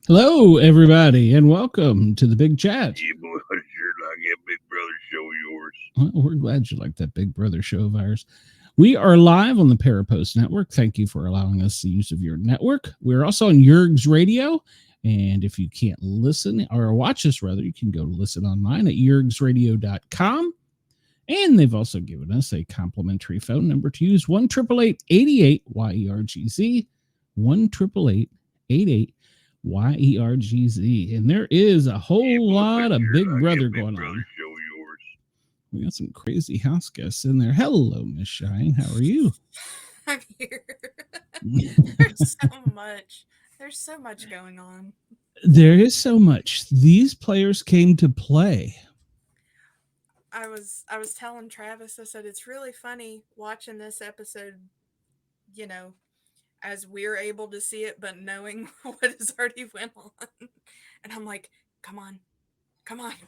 Hello, everybody, and welcome to the Big Chat. Yeah, boy, I sure like that Big Brother show of yours. Well, we're glad you like that Big Brother show of ours. We are live on the Parapost Network. Thank you for allowing us the use of your network. We're also on Yerg's Radio, and if you can't listen or watch us, rather, you can go listen online at yergsradio.com. And they've also given us a complimentary phone number to use, 1-888-88-YERGZ, 1-888-88 YERGZ. And there is a whole lot of Big Brother going on. We got some crazy house guests in there. Hello, Miss Shine. How are you? I'm here. There's so much going on. There is so much. These players came to play. I was telling Travis, I said, it's really funny watching this episode, you know, as we're able to see it, but knowing what has already went on. And I'm like, come on,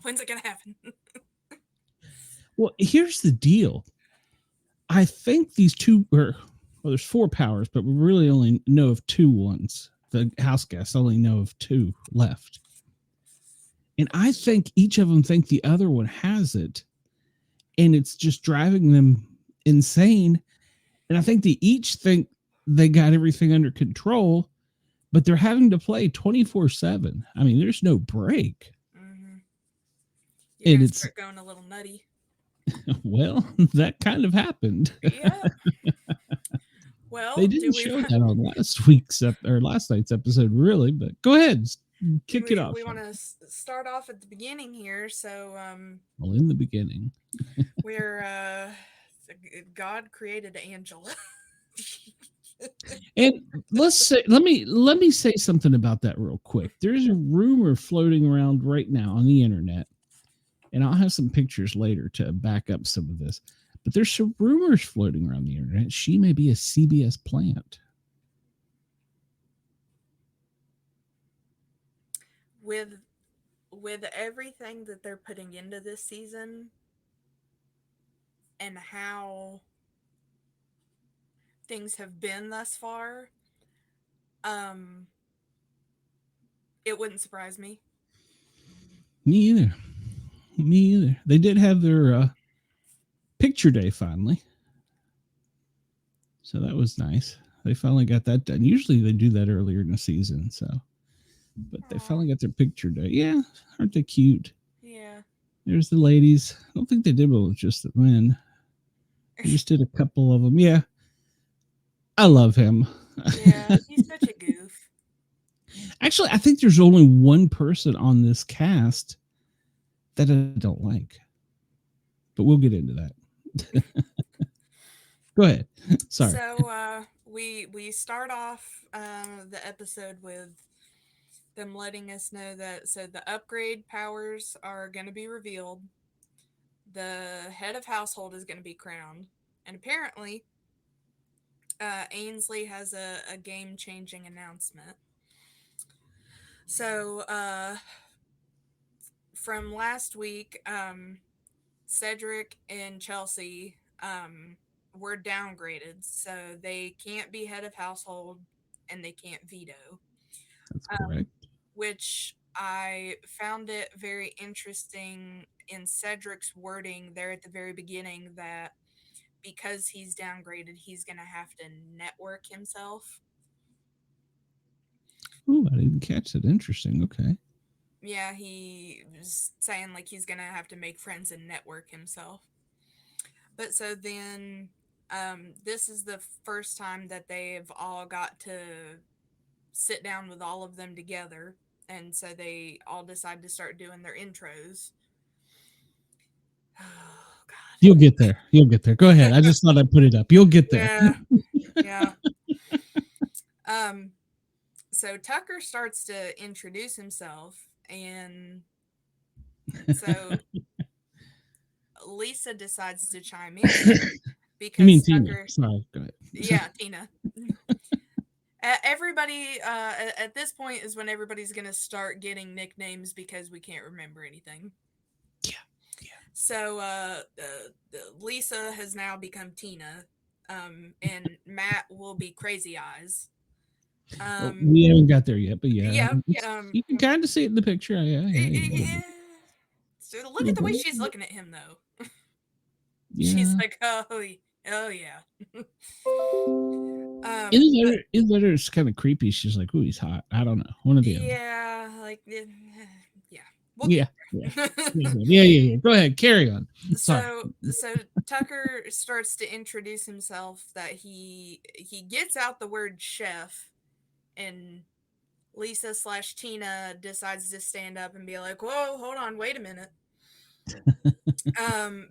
when's it going to happen? Well, here's the deal. I think these two there's four powers, but we really only know of two ones. The house guests only know of two left. And I think each of them think the other one has it. And it's just driving them insane. And I think they each think they got everything under control, but they're having to play 24/7. I mean, there's no break. Mm-hmm. And it's start going a little nutty. Well, that kind of happened. Yeah. Well, they didn't show that on last night's episode, really. But go ahead, kick it off. We want to start off at the beginning here. So, well, in the beginning, we're God created Angela. And let me say something about that real quick. There's a rumor floating around right now on the internet, and I'll have some pictures later to back up some of this. But there's some rumors floating around the internet. She may be a CBS plant. With everything that they're putting into this season and how things have been thus far, it wouldn't surprise me. Me either. They did have their picture day finally, so that was nice. They finally got that done. Usually they do that earlier in the season, but they finally got their picture day. Yeah, aren't they cute? Yeah. There's the ladies. I don't think they did one with just the men. They just did a couple of them. Yeah. I love him. Yeah, he's such a goof. Actually, I think there's only one person on this cast that I don't like. But we'll get into that. Go ahead. Sorry. So we start off the episode with them letting us know that the upgrade powers are going to be revealed. The head of household is going to be crowned. And apparently Ainsley has a game-changing announcement. So from last week, Cedric and Chelsea were downgraded, so they can't be head of household and they can't veto, That's correct. which I found it very interesting in Cedric's wording there at the very beginning that because he's downgraded, he's going to have to network himself. Ooh, I didn't catch that. Interesting. Okay. Yeah, he was saying like he's going to have to make friends and network himself. But so then this is the first time that they've all got to sit down with all of them together. And so they all decide to start doing their intros. Oh, God. You'll get there. You'll get there. Go ahead. I just thought I'd put it up. You'll get there. Yeah. Yeah. So Tucker starts to introduce himself, and so Lisa decides to chime in because You mean Tina? Tucker. Sorry. Go ahead. Yeah, Tina. Everybody at this point is when everybody's gonna start getting nicknames because we can't remember anything. Yeah. So Lisa has now become Tina, and Matt will be Crazy Eyes. We haven't got there yet, but yeah, Yeah. you can kind of see it in the picture. Yeah. So look at the way she's looking at him, though. Yeah. She's like, oh yeah. In the letter, it's kind of creepy. She's like, "Ooh, he's hot." I don't know. One of the other. Yeah, like yeah. Yeah. Go ahead, carry on. Sorry. So Tucker starts to introduce himself that he gets out the word chef, and Lisa/Tina decides to stand up and be like, "Whoa, hold on, wait a minute."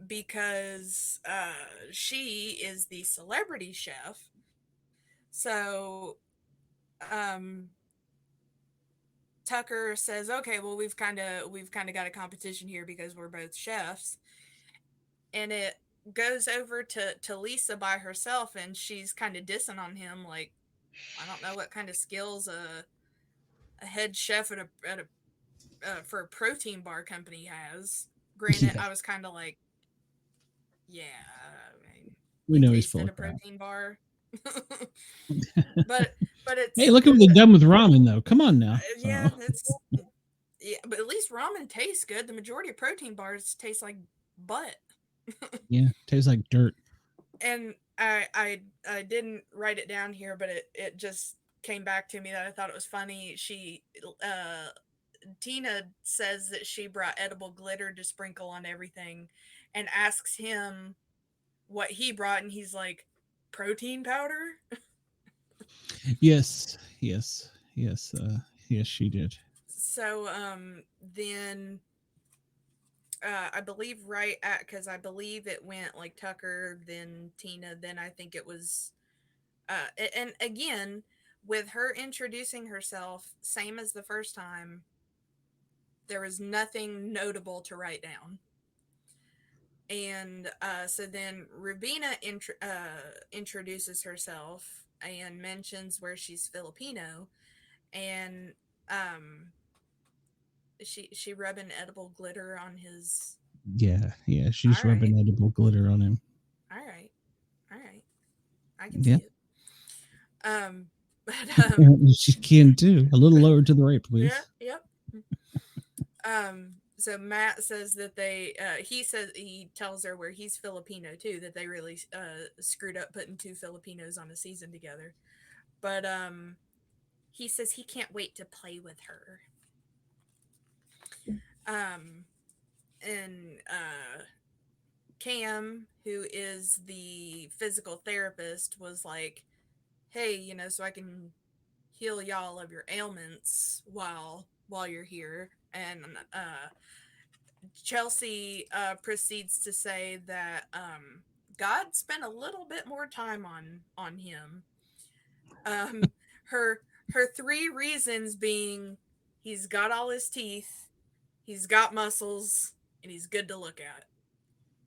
Because she is the celebrity chef. So Tucker says, "Okay, well we've kind of got a competition here because we're both chefs." And it goes over to Lisa by herself, and she's kind of dissing on him like, I don't know what kind of skills a head chef at a for a protein bar company has. Granted, I was kind of like, yeah, I mean, we know he's tasted full a of crap. protein bar. but it's, Hey, look at what they've done with ramen, though. Come on now. Yeah, but at least ramen tastes good. The majority of protein bars taste like butt. Yeah, tastes like dirt. And I didn't write it down here, but it just came back to me that I thought it was funny. Tina says that she brought edible glitter to sprinkle on everything, and asks him what he brought, and he's like, protein powder. Yes. Yes, she did. So then I believe right at, because I believe it went like Tucker, then Tina, then I think it was and again, with her introducing herself same as the first time, there was nothing notable to write down. And so then Rubina introduces herself and mentions where she's Filipino, and she rubbing edible glitter on his. Yeah. She's All right, rubbing edible glitter on him. all right, I can Yeah. see it. But She can too. A little lower to the right, please. yep. So Matt says that he tells her where he's Filipino too, that they really screwed up putting two Filipinos on a season together. But he says he can't wait to play with her. And Cam, who is the physical therapist, was like, "Hey, so I can heal y'all of your ailments while you're here." And Chelsea proceeds to say that God spent a little bit more time on him. Her three reasons being, he's got all his teeth, he's got muscles, and he's good to look at.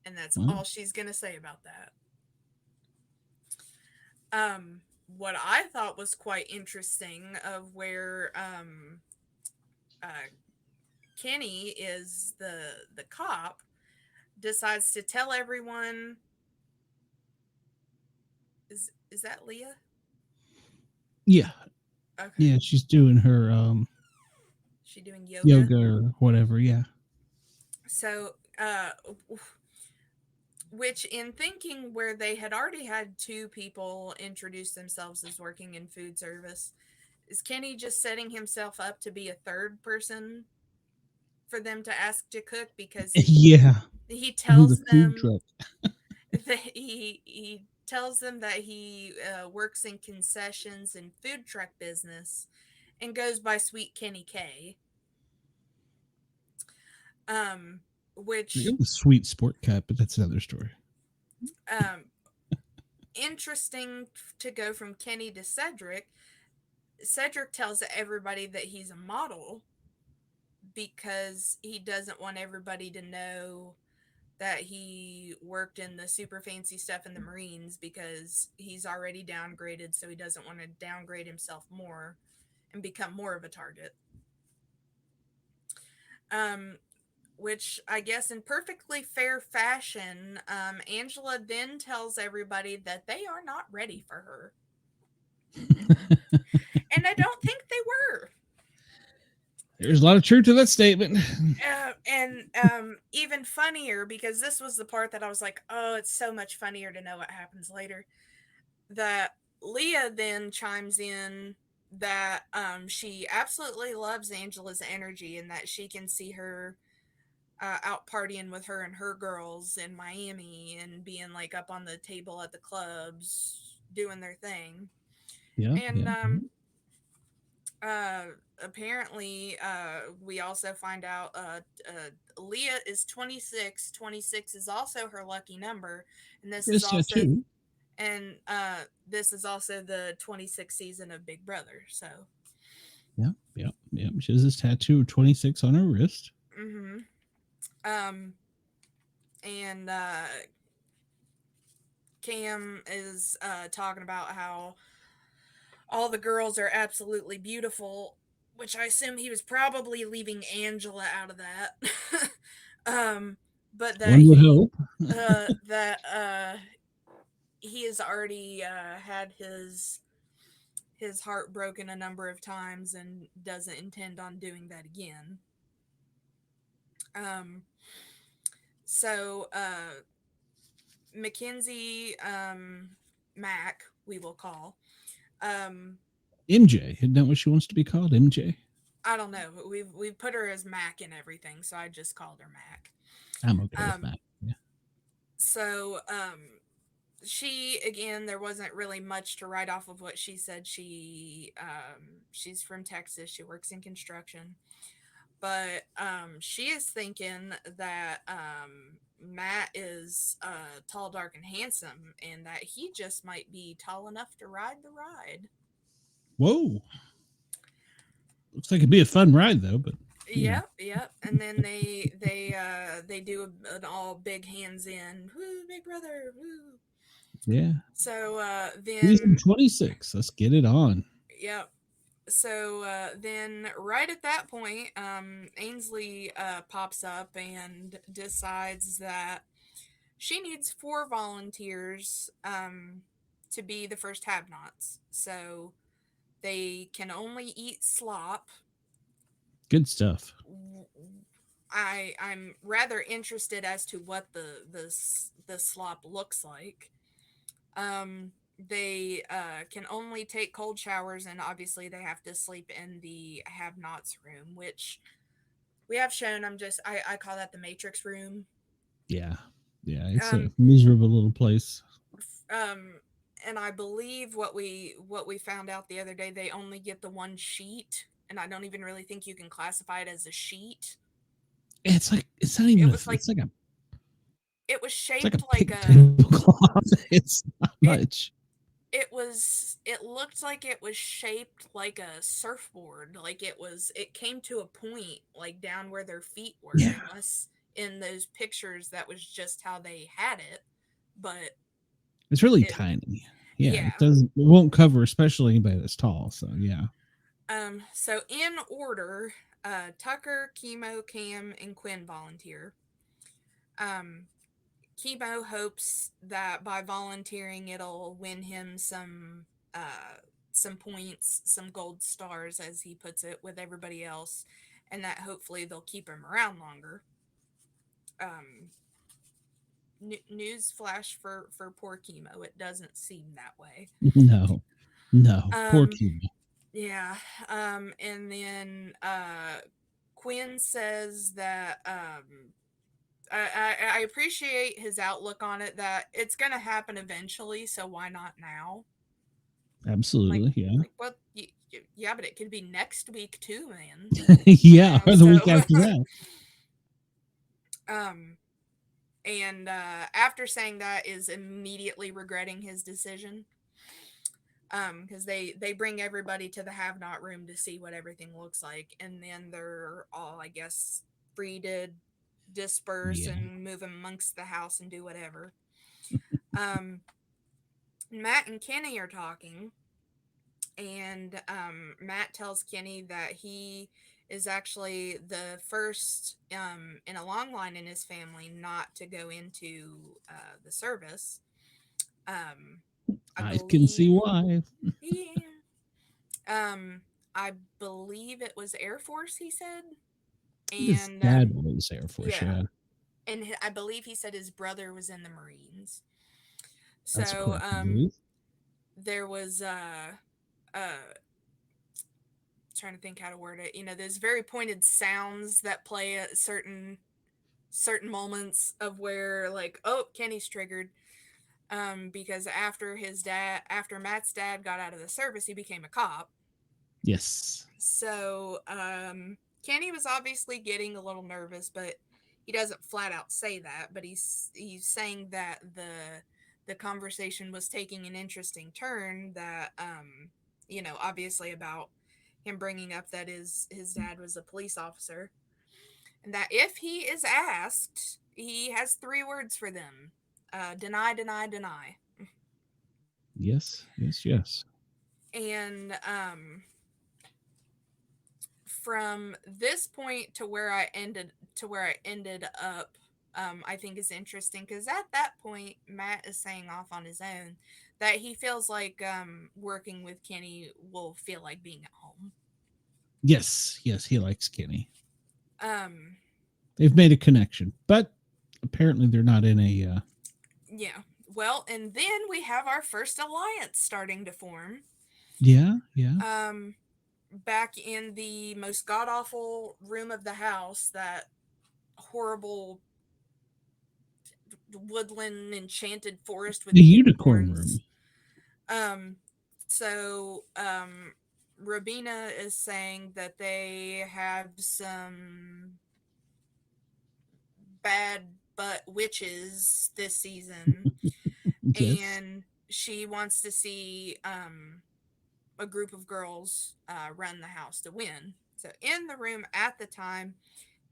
And that's all she's gonna say about that. What I thought was quite interesting of where Kenny is the cop, decides to tell everyone. Is that Leah? Yeah. Okay. Yeah, she's doing her She doing yoga. yoga or whatever. Yeah. So, which in thinking where they had already had two people introduce themselves as working in food service, is Kenny just setting himself up to be a third person for them to ask to cook because Yeah. he Do the tells food them truck. that he tells them that he works in concessions and food truck business and goes by Sweet Kenny K. I Which got the sweet sport cut, but that's another story. um interesting to go from Kenny to Cedric. Cedric tells everybody that he's a model because he doesn't want everybody to know that he worked in the super fancy stuff in the Marines because he's already downgraded, so he doesn't want to downgrade himself more and become more of a target. Which I guess in perfectly fair fashion, Angela then tells everybody that they are not ready for her. And I don't think they were. There's a lot of truth to that statement. And even funnier, because this was the part that I was like, oh, it's so much funnier to know what happens later. That Leah then chimes in that she absolutely loves Angela's energy and that she can see her out partying with her and her girls in Miami and being like up on the table at the clubs doing their thing. Yeah. And Yeah. apparently we also find out Leah is 26. 26 is also her lucky number, and this is This also tattoo. and this is also the 26th season of Big Brother. So Yeah. She has this tattoo of 26 on her wrist. mm-hmm. And Cam is talking about how all the girls are absolutely beautiful, which I assume he was probably leaving Angela out of that. But that One would hope. he has already had his heart broken a number of times and doesn't intend on doing that again. So Mackenzie Mac, we will call. MJ. Isn't that what she wants to be called? MJ? I don't know. We've put her as Mac and everything, so I just called her Mac. I'm okay with that. Yeah. So she, again, there wasn't really much to write off of what she said. She's from Texas. She works in construction, but she is thinking that Matt is tall, dark, and handsome, and that he just might be tall enough to ride the ride. Whoa. Looks like it'd be a fun ride though, but Yep. And then they do an all big hands in, woo, Big Brother, woo. yeah. So Season then 26. Let's get it on. yep. So then right at that point, Ainsley pops up and decides that she needs 4 volunteers to be the first have-nots. So they can only eat slop. Good stuff. I'm rather interested as to what the slop looks like. They can only take cold showers, and obviously they have to sleep in the have-nots room, which we have shown. I call that the Matrix room. Yeah. Yeah. It's a miserable little place. And I believe what we found out the other day, they only get the one sheet, and I don't even really think you can classify it as a sheet. It's like it's not even. It's like a. It was shaped like a tablecloth. It's not much. It looked like it was shaped like a surfboard. Like it came to a point like down where their feet were. Yeah. Unless in those pictures that was just how they had it. But it's really tiny. Yeah. It doesn't. It won't cover, especially anybody that's tall. So yeah. So in order, Tucker, Chemo, Cam, and Quinn volunteer. Um, Chemo hopes that by volunteering, it'll win him some points, some gold stars, as he puts it, with everybody else, and that hopefully they'll keep him around longer. Um, News flash for poor Chemo. It doesn't seem that way. No, no, poor Um, Cuba. yeah. And then Quinn says that I appreciate his outlook on it, that it's going to happen eventually, so why not now? Like, Absolutely, yeah. what? Yeah, but it could be next week too, man. Yeah, or the week So, after that. um, and after saying that, is immediately regretting his decision. Because they bring everybody to the have not room to see what everything looks like, and then they're all, I guess, free to disperse Yeah. and move amongst the house and do whatever. Um, Matt and Kenny are talking, and Matt tells Kenny that he is actually the first in a long line in his family not to go into the service. I I can see believe, why. yeah, um, I believe it was Air Force. He said, His and dad was Air Force, yeah, yeah. and I believe he said his brother was in the Marines. That's So correct, I believe. there was trying to think how to word it. There's very pointed sounds that play at certain moments of where, like, oh, Kenny's triggered. Because after Matt's dad got out of the service, he became a cop. Yes. So Kenny was obviously getting a little nervous, but he doesn't flat out say that. But he's saying that the conversation was taking an interesting turn. That obviously about him bringing up that his dad was a police officer, and that if he is asked, he has 3 words for them: deny, deny, deny. Yes, yes, yes. And from this point to where I ended up, I think is interesting, because at that point Matt is saying off on his own that he feels like working with Kenny will feel like being at home. Yes, yes, he likes Kenny. Um, They've made a connection, but apparently they're not in a yeah. Well, and then we have our first alliance starting to form. yeah, yeah. Back in the most god awful room of the house, that horrible woodland enchanted forest with The the unicorn unicorns. room. So Robina is saying that they have some bad butt witches this season, Yes. and she wants to see a group of girls run the house to win. So in the room at the time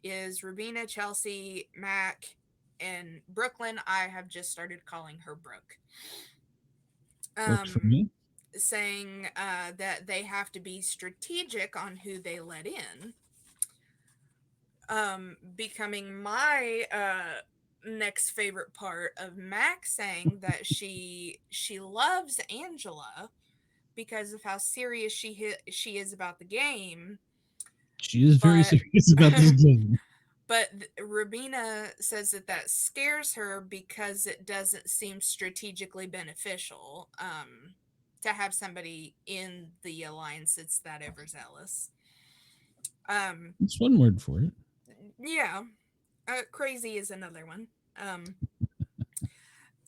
is Rubina, Chelsea, Mac, and Brooklyn. I have just started calling her Brooke. Works for Um, me. Saying that they have to be strategic on who they let in. Becoming my next favorite part of Mac saying that she loves Angela because of how serious she is about the game, She is very but serious about this game. but Rubina says that scares her because it doesn't seem strategically beneficial to have somebody in the alliance that's that overzealous. It's one word for it. Yeah, crazy is another one.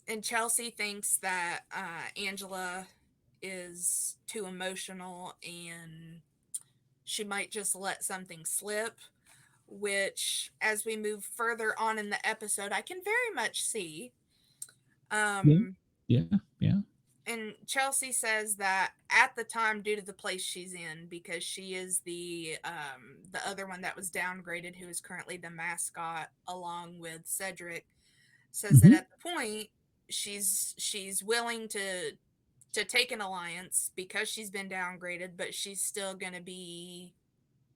And Chelsea thinks that Angela is too emotional and she might just let something slip, which, as we move further on in the episode, I can very much see. Yeah, Um, yeah, yeah. and Chelsea says that at the time, due to the place she's in, because she is the other one that was downgraded, who is currently the mascot along with Cedric, says that Mm-hmm. at the point she's willing to to take an alliance because she's been downgraded, but she's still going to be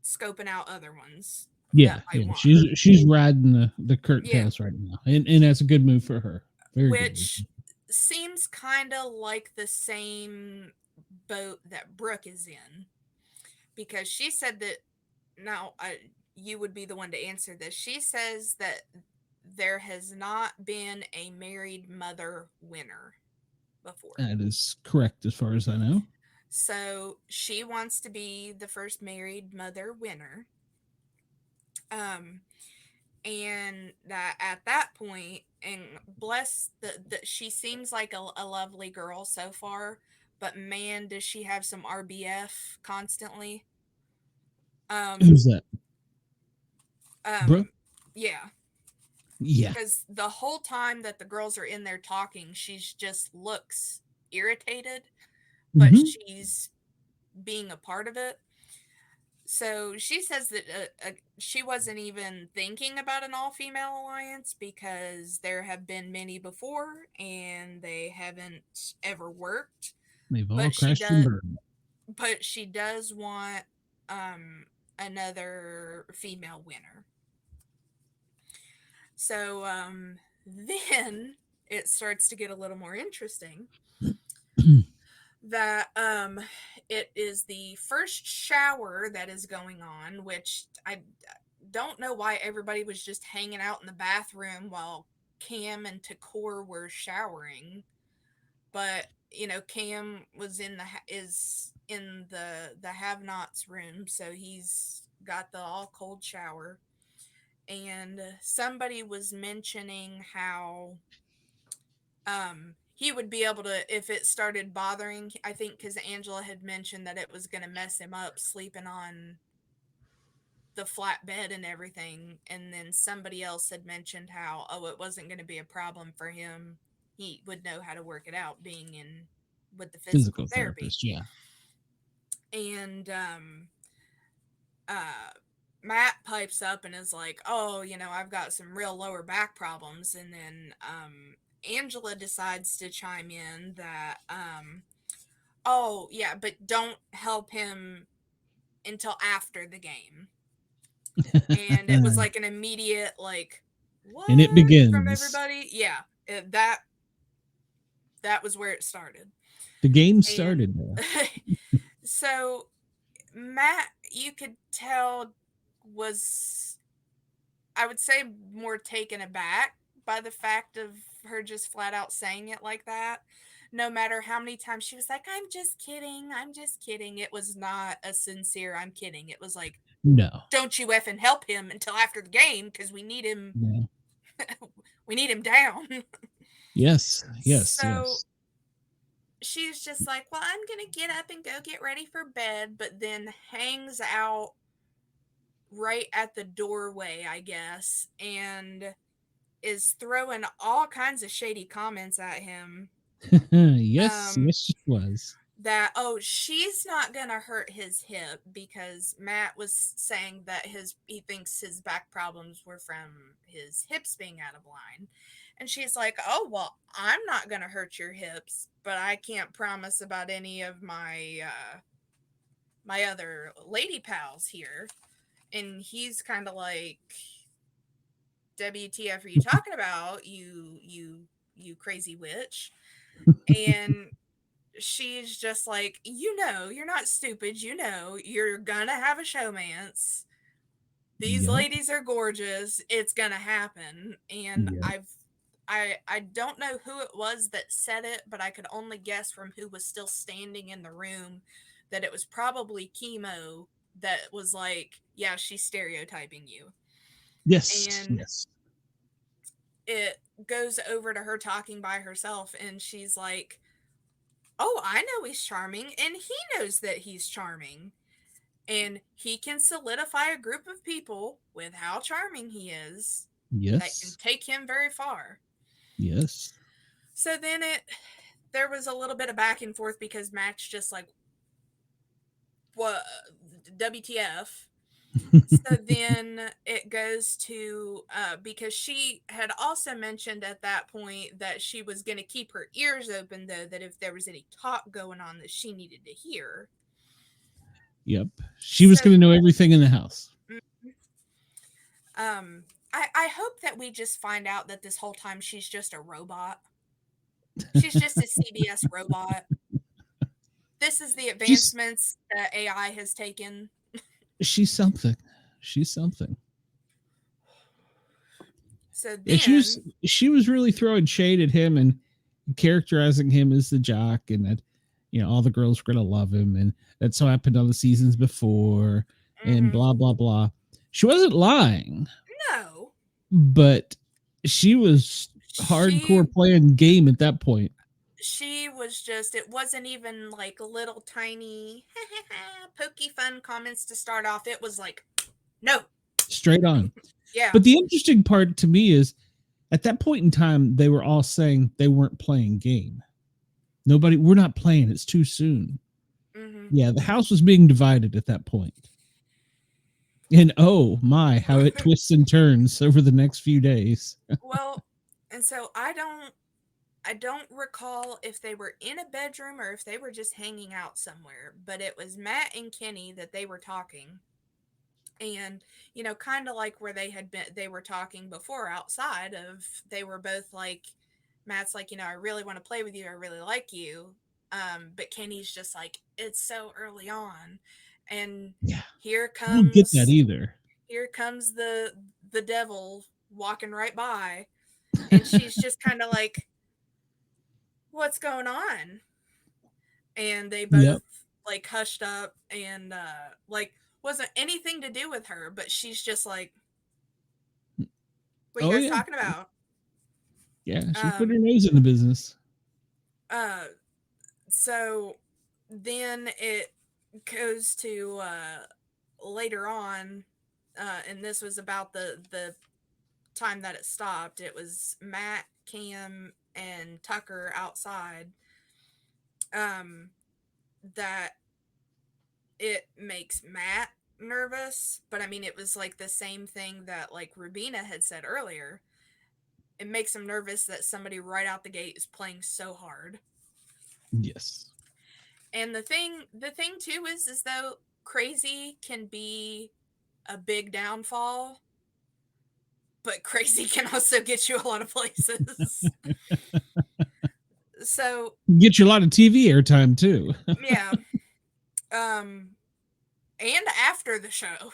scoping out other ones Yeah, that might want she's riding the her. Yeah, curtails right now, and that's a good move for her. Very good. which seems kind of like the same boat that Brooke is in, because she said that now you would be the one to answer this. She says that there has not been a married mother winner before. That is correct as far as I know. So she wants to be the first married mother winner. And that at that point, and bless the she seems like a lovely girl so far, but man, does she have some RBF constantly. Who's that? Brooke? Yeah. Yeah. Because the whole time that the girls are in there talking, she's just looks irritated, but she's being a part of it. So she says that she wasn't even thinking about an all-female alliance because there have been many before and they haven't ever worked. They've all But she crashed and does. burned. But she does want another female winner. So then it starts to get a little more interesting. That it is the first shower that is going on, which I don't know why everybody was just hanging out in the bathroom while Cam and Takor were showering. But you know, Cam was is in the have-nots room, so he's got the all cold shower. And somebody was mentioning how he would be able to, if it started bothering, I think because Angela had mentioned that it was going to mess him up sleeping on the flat bed and everything. And then somebody else had mentioned how, oh, it wasn't going to be a problem for him. He would know how to work it out being in with the physical therapy. therapist, yeah. And Matt pipes up and is like, oh, you know, I've got some real lower back problems. And then Angela decides to chime in that, oh, yeah, but don't help him until after the game. And it was like an immediate, like, what? And it begins. From everybody. Yeah, that was where it started. The game started there. So Matt, you could tell, was, I would say, more taken aback by the fact of her just flat out saying it like that. No matter how many times she was like, I'm just kidding, I'm just kidding. It was not a sincere, I'm kidding. It was like, no. Don't you effing help him until after the game because we need him. Yeah. We need him down. Yes. So she's just like, well, I'm going to get up and go get ready for bed, but then hangs out right at the doorway, I guess, and is throwing all kinds of shady comments at him. Yes, she was. That, oh, she's not gonna hurt his hip, because Matt was saying that he thinks his back problems were from his hips being out of line. And she's like, oh, well, I'm not gonna hurt your hips, but I can't promise about any of my my other lady pals here. And he's kind of like, WTF are you talking about, you crazy witch? And she's just like, you know, you're not stupid. You know, you're gonna have a showmance. These ladies are gorgeous. It's gonna happen. And I don't know who it was that said it, but I could only guess from who was still standing in the room that it was probably Chemo that was like, yeah, she's stereotyping you. Yes. And yes. It goes over to her talking by herself, and she's like, oh, I know he's charming, and he knows that he's charming. And he can solidify a group of people with how charming he is. Yes. That can take him very far. Yes. So then there was a little bit of back and forth because Matt's just like, what, WTF? So then it goes to because she had also mentioned at that point that she was going to keep her ears open, though, that if there was any talk going on that she needed to hear. Yep. She was So, going to know everything in the house. I hope that we just find out that this whole time she's just a robot. She's just a CBS robot. This is the She's advancements that AI has taken. she's something. She's something. So Yeah, then, she was really throwing shade at him and characterizing him as the jock, and that all the girls were gonna love him, and that so happened on the seasons before, and mm-hmm. blah blah blah. She wasn't lying, No, but she was she hardcore playing game at that point. she was just, it wasn't even like little tiny pokey fun comments to start off. It was like, no. Straight on. Yeah. But the interesting part to me is at that point in time, they were all saying they weren't playing game. We're not playing. It's too soon. Mm-hmm. Yeah, the house was being divided at that point. And oh my, how it twists and turns over the next few days. Well, and so I don't recall if they were in a bedroom or if they were just hanging out somewhere, but it was Matt and Kenny that they were talking. And, kind of like where they were talking before outside of, they were both like, Matt's like, I really want to play with you. I really like you. But Kenny's just like, it's so early on. And Yeah, here I don't get that comes, either. here comes the devil walking right by. And she's just kind of like, what's going on? And they both Yep. like hushed up and like wasn't anything to do with her, but she's just like, what are you Oh guys yeah. talking about? Yeah, she put her nose in the business. Uh so then it goes to later on, and this was about the time that it stopped. It was Matt, Cam, and Tucker outside. That it makes Matt nervous, but I mean, it was like the same thing that like Rubina had said earlier. It makes him nervous that somebody right out the gate is playing so hard. Yes. And the thing too is though crazy can be a big downfall, but crazy can also get you a lot of places. So Get you a lot of TV airtime too. yeah, and after the show.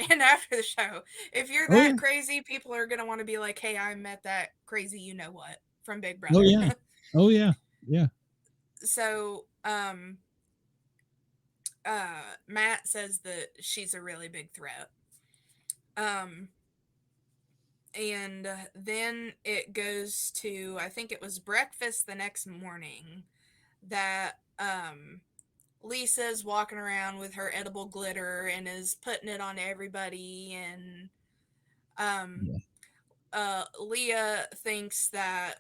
And after the show, if you're Oh yeah. that crazy, people are going to want to be like, hey, I met that crazy you know what from Big Oh Brother. yeah. Oh yeah. Yeah. So Matt says that she's a really big threat. And then it goes to, I think it was breakfast the next morning that Lisa's walking around with her edible glitter and is putting it on everybody. And Leah thinks that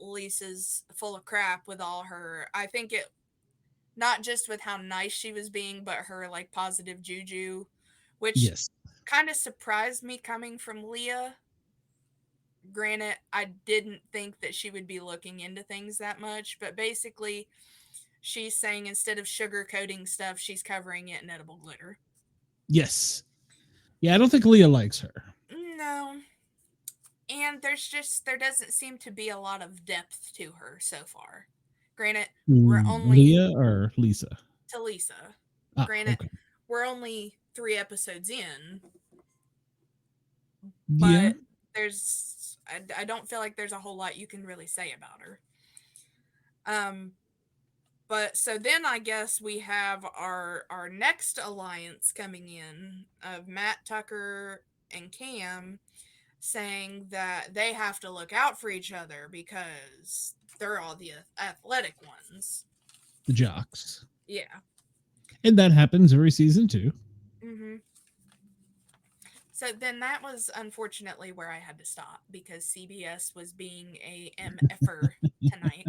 Lisa's full of crap with all her, I think it, not just with how nice she was being, but her like positive juju, which Yes. kind of surprised me coming from Leah. Granted, I didn't think that she would be looking into things that much, but basically she's saying instead of sugarcoating stuff, she's covering it in edible glitter. Yes. Yeah, I don't think Leah likes her. No. And there doesn't seem to be a lot of depth to her so far. Granted, we're only Leah or Lisa? to Lisa. Ah, Granted, okay. we're only 3 episodes in, Yeah. but I don't feel like there's a whole lot you can really say about her. But so then I guess we have our next alliance coming in of Matt, Tucker, and Cam saying that they have to look out for each other because they're all the athletic ones. The jocks. Yeah. And that happens every season too. Mm-hmm. So then that was unfortunately where I had to stop because CBS was being a MFer tonight.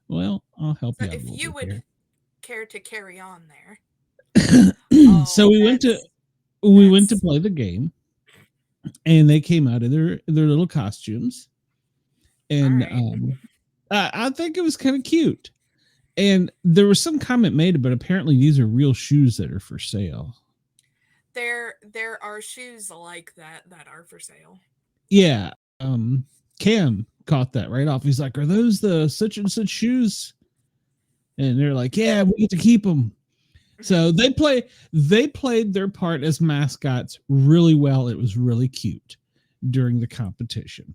Well, I'll help So you out a if little you bit would here. care to carry on there. So Oh, we went to that's play the game, and they came out in their little costumes, all and right. I think it was kind of cute. And there was some comment made, but apparently these are real shoes that are for sale. There are shoes like that are for sale. Yeah, Cam caught that right off. He's like, "Are those the such and such shoes?" And they're like, "Yeah, we get to keep them." So they played their part as mascots really well. It was really cute during the competition.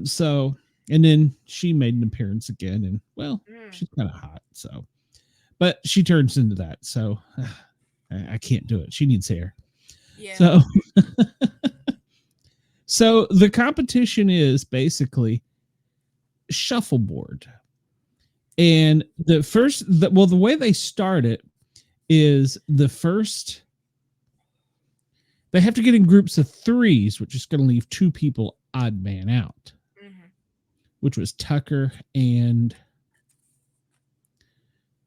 So and then she made an appearance again, and well, Mm, she's kind of hot, so but she turns into that, so I can't do it. She needs hair. yeah. So so the competition is basically shuffleboard. And the way they start it is the first they have to get in groups of threes, which is going to leave two people odd man out, Hmm. which was Tucker and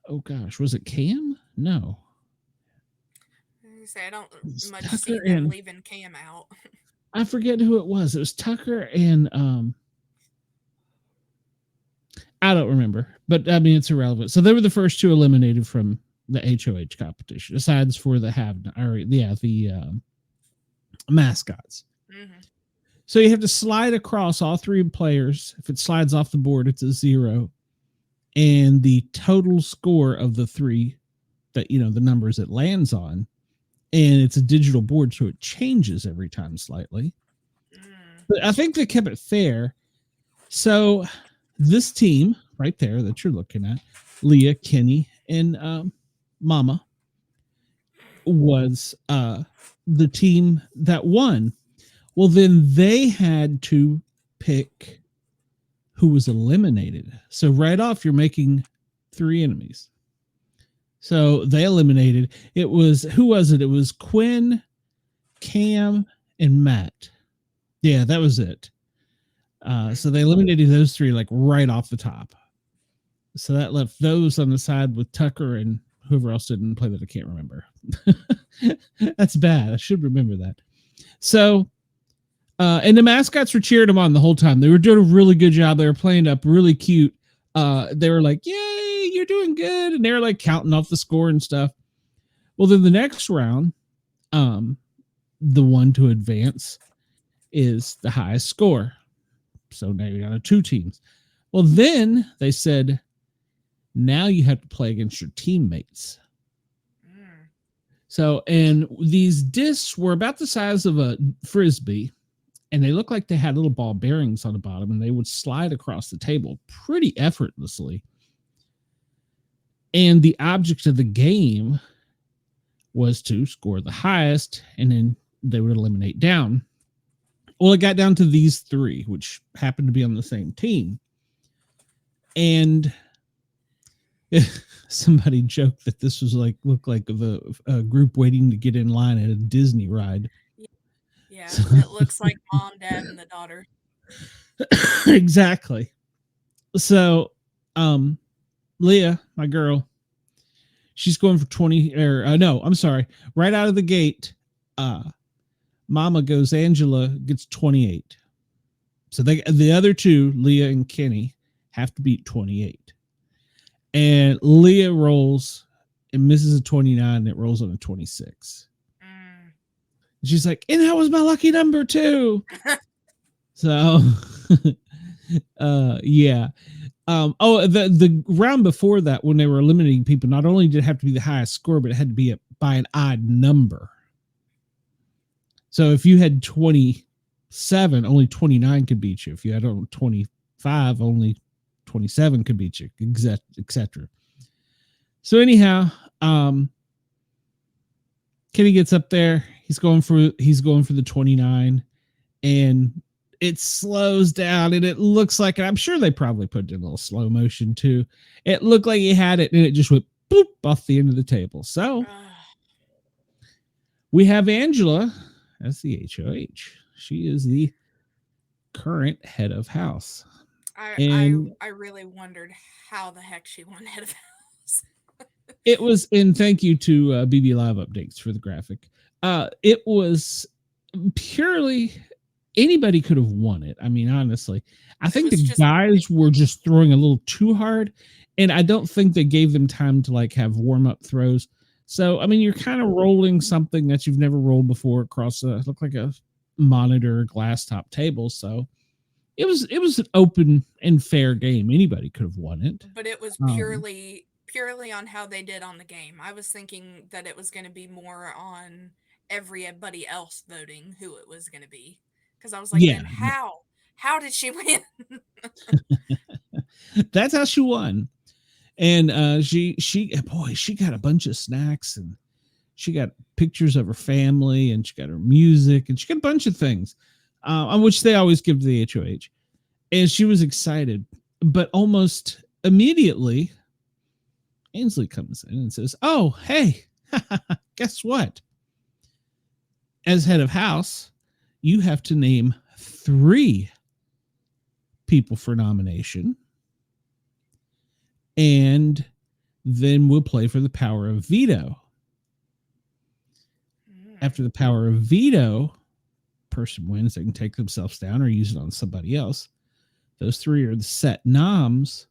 oh gosh, was it Cam? No, Say I don't it was much see Tucker them and leaving Cam out. I forget who it was. It was Tucker and I don't remember, but I mean it's irrelevant. So they were the first two eliminated from the HOH competition, aside for the mascots. Hmm. So you have to slide across all three players. If it slides off the board, it's a 0, and the total score of the three that the numbers it lands on, and it's a digital board, so it changes every time slightly. Mm. But I think they kept it fair. So this team right there that you're looking at, Leah, Kenny, and Mama, was the team that won. Well, then they had to pick who was eliminated. So right off, you're making 3 enemies. So they eliminated. It was who was it? It was Quinn, Cam, and Matt. Yeah, that was it. So they eliminated those 3 like right off the top. So that left those on the side with Tucker and whoever else didn't play that I can't remember. That's bad. I should remember that. So and the mascots were cheering them on the whole time. They were doing a really good job. They were playing up really cute. They were like, "Yay, you're doing good," and they were like counting off the score and stuff. Well, then the next round, the one to advance is the highest score. So now you're down to 2 teams. Well, then they said, now you have to play against your teammates. Mm. So, and these discs were about the size of a frisbee, and they looked like they had little ball bearings on the bottom, and they would slide across the table pretty effortlessly. And the object of the game was to score the highest, and then they would eliminate down. Well, it got down to these 3, which happened to be on the same team. And somebody joked that this was looked like the group waiting to get in line at a Disney ride. Yeah, it looks like mom, dad, and the daughter. Exactly. So, Leah, my girl, she's going for 20 or no, I'm sorry. Right out of the gate, Mama goes, Angela gets 28. So the other 2, Leah and Kenny, have to beat 28. And Leah rolls and misses a 29, and it rolls on a 26. Mm. She's like, and that was my lucky number too. So yeah. The round before that, when they were eliminating people, not only did it have to be the highest score, but it had to be by an odd number. So if you had 27, only 29 could beat you. If you had 25, only 27 could beat you, etc. So anyhow, Kenny gets up there. He's going for the 29, and it slows down, and it looks like, and I'm sure they probably put it in a little slow motion too. It looked like he had it, and it just went boop off the end of the table. So we have Angela as the HOH. She is the current head of house. I And really wondered how the heck she won head of house. It was, and thank you to BB Live Updates for the graphic. It was purely anybody could have won it. I mean, honestly, I think the guys were just throwing a little too hard, and I don't think they gave them time to like have warm up throws. So, I mean, you're kind of rolling something that you've never rolled before across look like a monitor glass top table. So it was an open and fair game. Anybody could have won it. But it was purely on how they did on the game. I was thinking that it was going to be more on everybody else voting who it was going to be. Because I was like, then how did she win? That's how she won. And she got a bunch of snacks, and she got pictures of her family, and she got her music, and she got a bunch of things, on which they always give to the HOH. And she was excited, but almost immediately, Ainsley comes in and says, "Oh, hey, guess what? As head of house, you have to name 3 people for nomination. And then we'll play for the power of veto. After the power of veto, person wins, they can take themselves down or use it on somebody else. Those 3 are the set noms.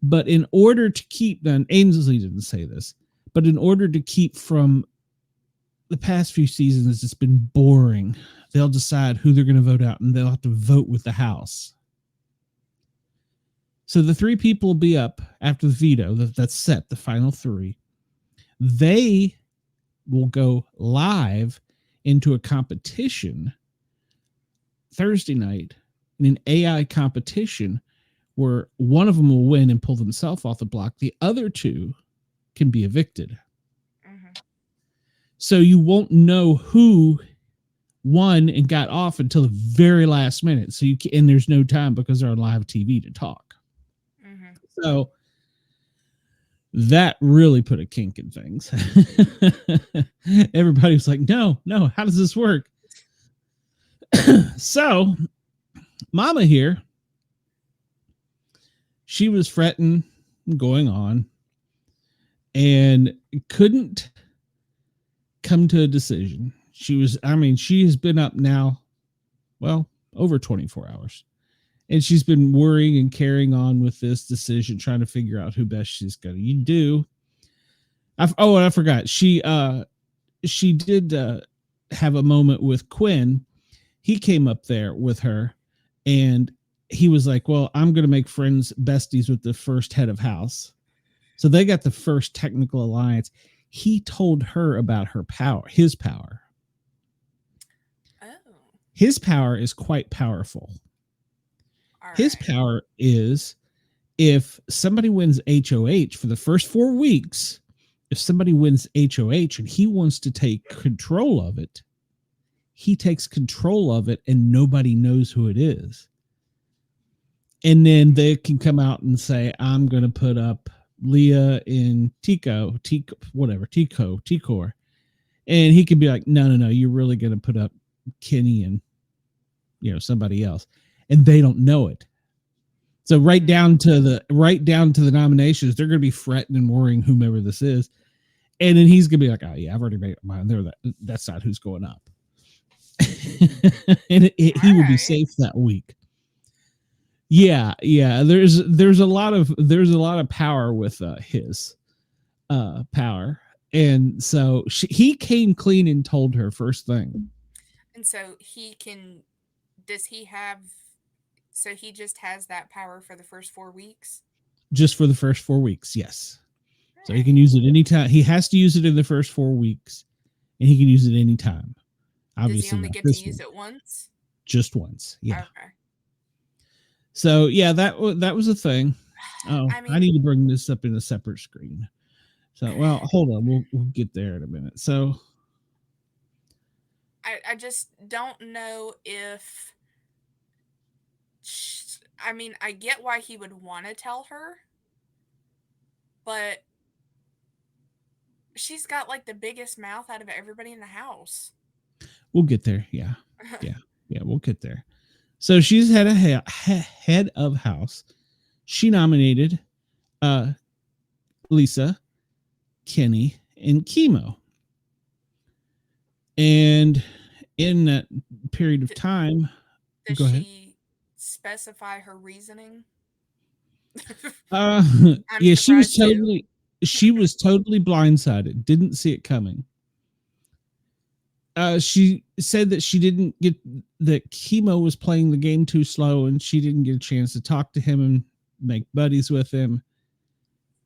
But in order to keep, then Ainsley didn't say this, but in order to keep from the past few seasons, it's been boring. They'll decide who they're going to vote out, and they'll have to vote with the house. So the 3 people will be up after the veto. That's set, the final 3. They will go live into a competition Thursday night, in an AI competition where one of them will win and pull themselves off the block. The other 2 can be evicted. Mm-hmm. So you won't know who won and got off until the very last minute. So and there's no time because they're on live TV to talk. So that really put a kink in things. Everybody was like, no, how does this work? So Mama here, she was fretting, going on, and couldn't come to a decision. She has been up now, well, over 24 hours. And she's been worrying and carrying on with this decision, trying to figure out who best she's going to do. I forgot. She did have a moment with Quinn. He came up there with her, and he was like, well, I'm going to make friends, besties with the first head of house. So they got the first technical alliance. He told her about her power, his power. Oh. His power is quite powerful. His power is if somebody wins HOH for the first 4 weeks, if somebody wins HOH and he wants to take control of it, he takes control of it and nobody knows who it is. And then they can come out and say, I'm going to put up Leah in Tikor. And he can be like, no, you're really going to put up Kenny and, somebody else. And they don't know it. So right down to the nominations, they're going to be fretting and worrying whomever this is. And then he's going to be like, oh yeah, I've already made up mine. That's not who's going up. And he will be safe that week. Yeah. There's a lot of power with his power. And so he came clean and told her first thing. And so so he just has that power for the first 4 weeks? Just for the first 4 weeks, yes. Right. So he can use it anytime. He has to use it in the first 4 weeks, and he can use it anytime. Obviously, does he only get to use it once? Just once, yeah. Okay. So yeah, that was a thing. Oh, I need to bring this up in a separate screen. So, well, hold on, we'll get there in a minute. So, I just don't know if. I get why he would want to tell her, but she's got like the biggest mouth out of everybody in the house. We'll get there. Yeah, we'll get there. So she's head of house. She nominated Lisa, Kenny in chemo. And in that period of time, Does go ahead. she specify her reasoning? Uh, I'm yeah, surprised too. she was totally blindsided. Didn't see it coming. She said that she didn't get that chemo was playing the game too slow, and she didn't get a chance to talk to him and make buddies with him.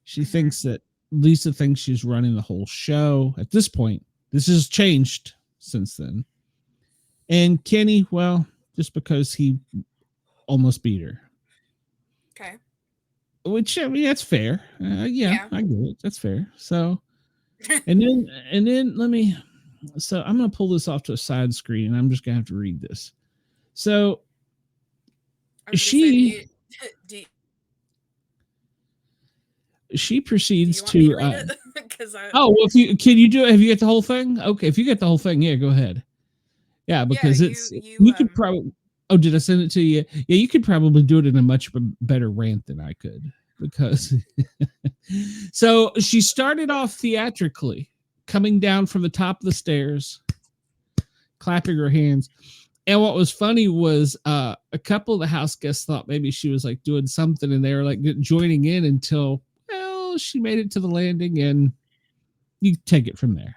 She thinks that Lisa thinks she's running the whole show at this point. This has changed since then. And Kenny, well, just because he almost beat her. Okay. Which, I mean, that's fair. Yeah, Yeah. I get it. That's fair. So, and then so I'm going to pull this off to a side screen and I'm just going to have to read this. So I was gonna say, she do proceeds you want me to to, read it? Because well, if you, can you do it? Have you got the whole thing? Okay. If you get the whole thing, yeah, go ahead. Yeah, because you could probably, oh, did I send it to you? Yeah, you could probably do it in a much better rant than I could, because so she started off theatrically, coming down from the top of the stairs, clapping her hands. And what was funny was a couple of the house guests thought maybe she was like doing something, and they were like joining in until, well, she made it to the landing, and you take it from there.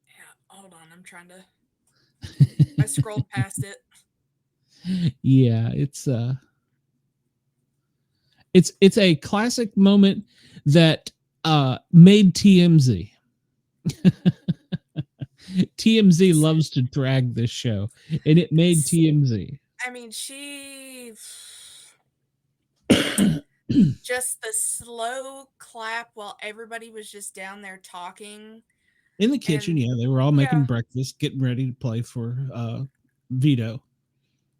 Yeah, hold on, I'm trying to. I scrolled past it. Yeah, it's a classic moment that made TMZ. TMZ loves to drag this show, and it made TMZ. I mean, she just the slow clap while everybody was just down there talking in the kitchen. and Yeah, they were all making breakfast, getting ready to play for Veto.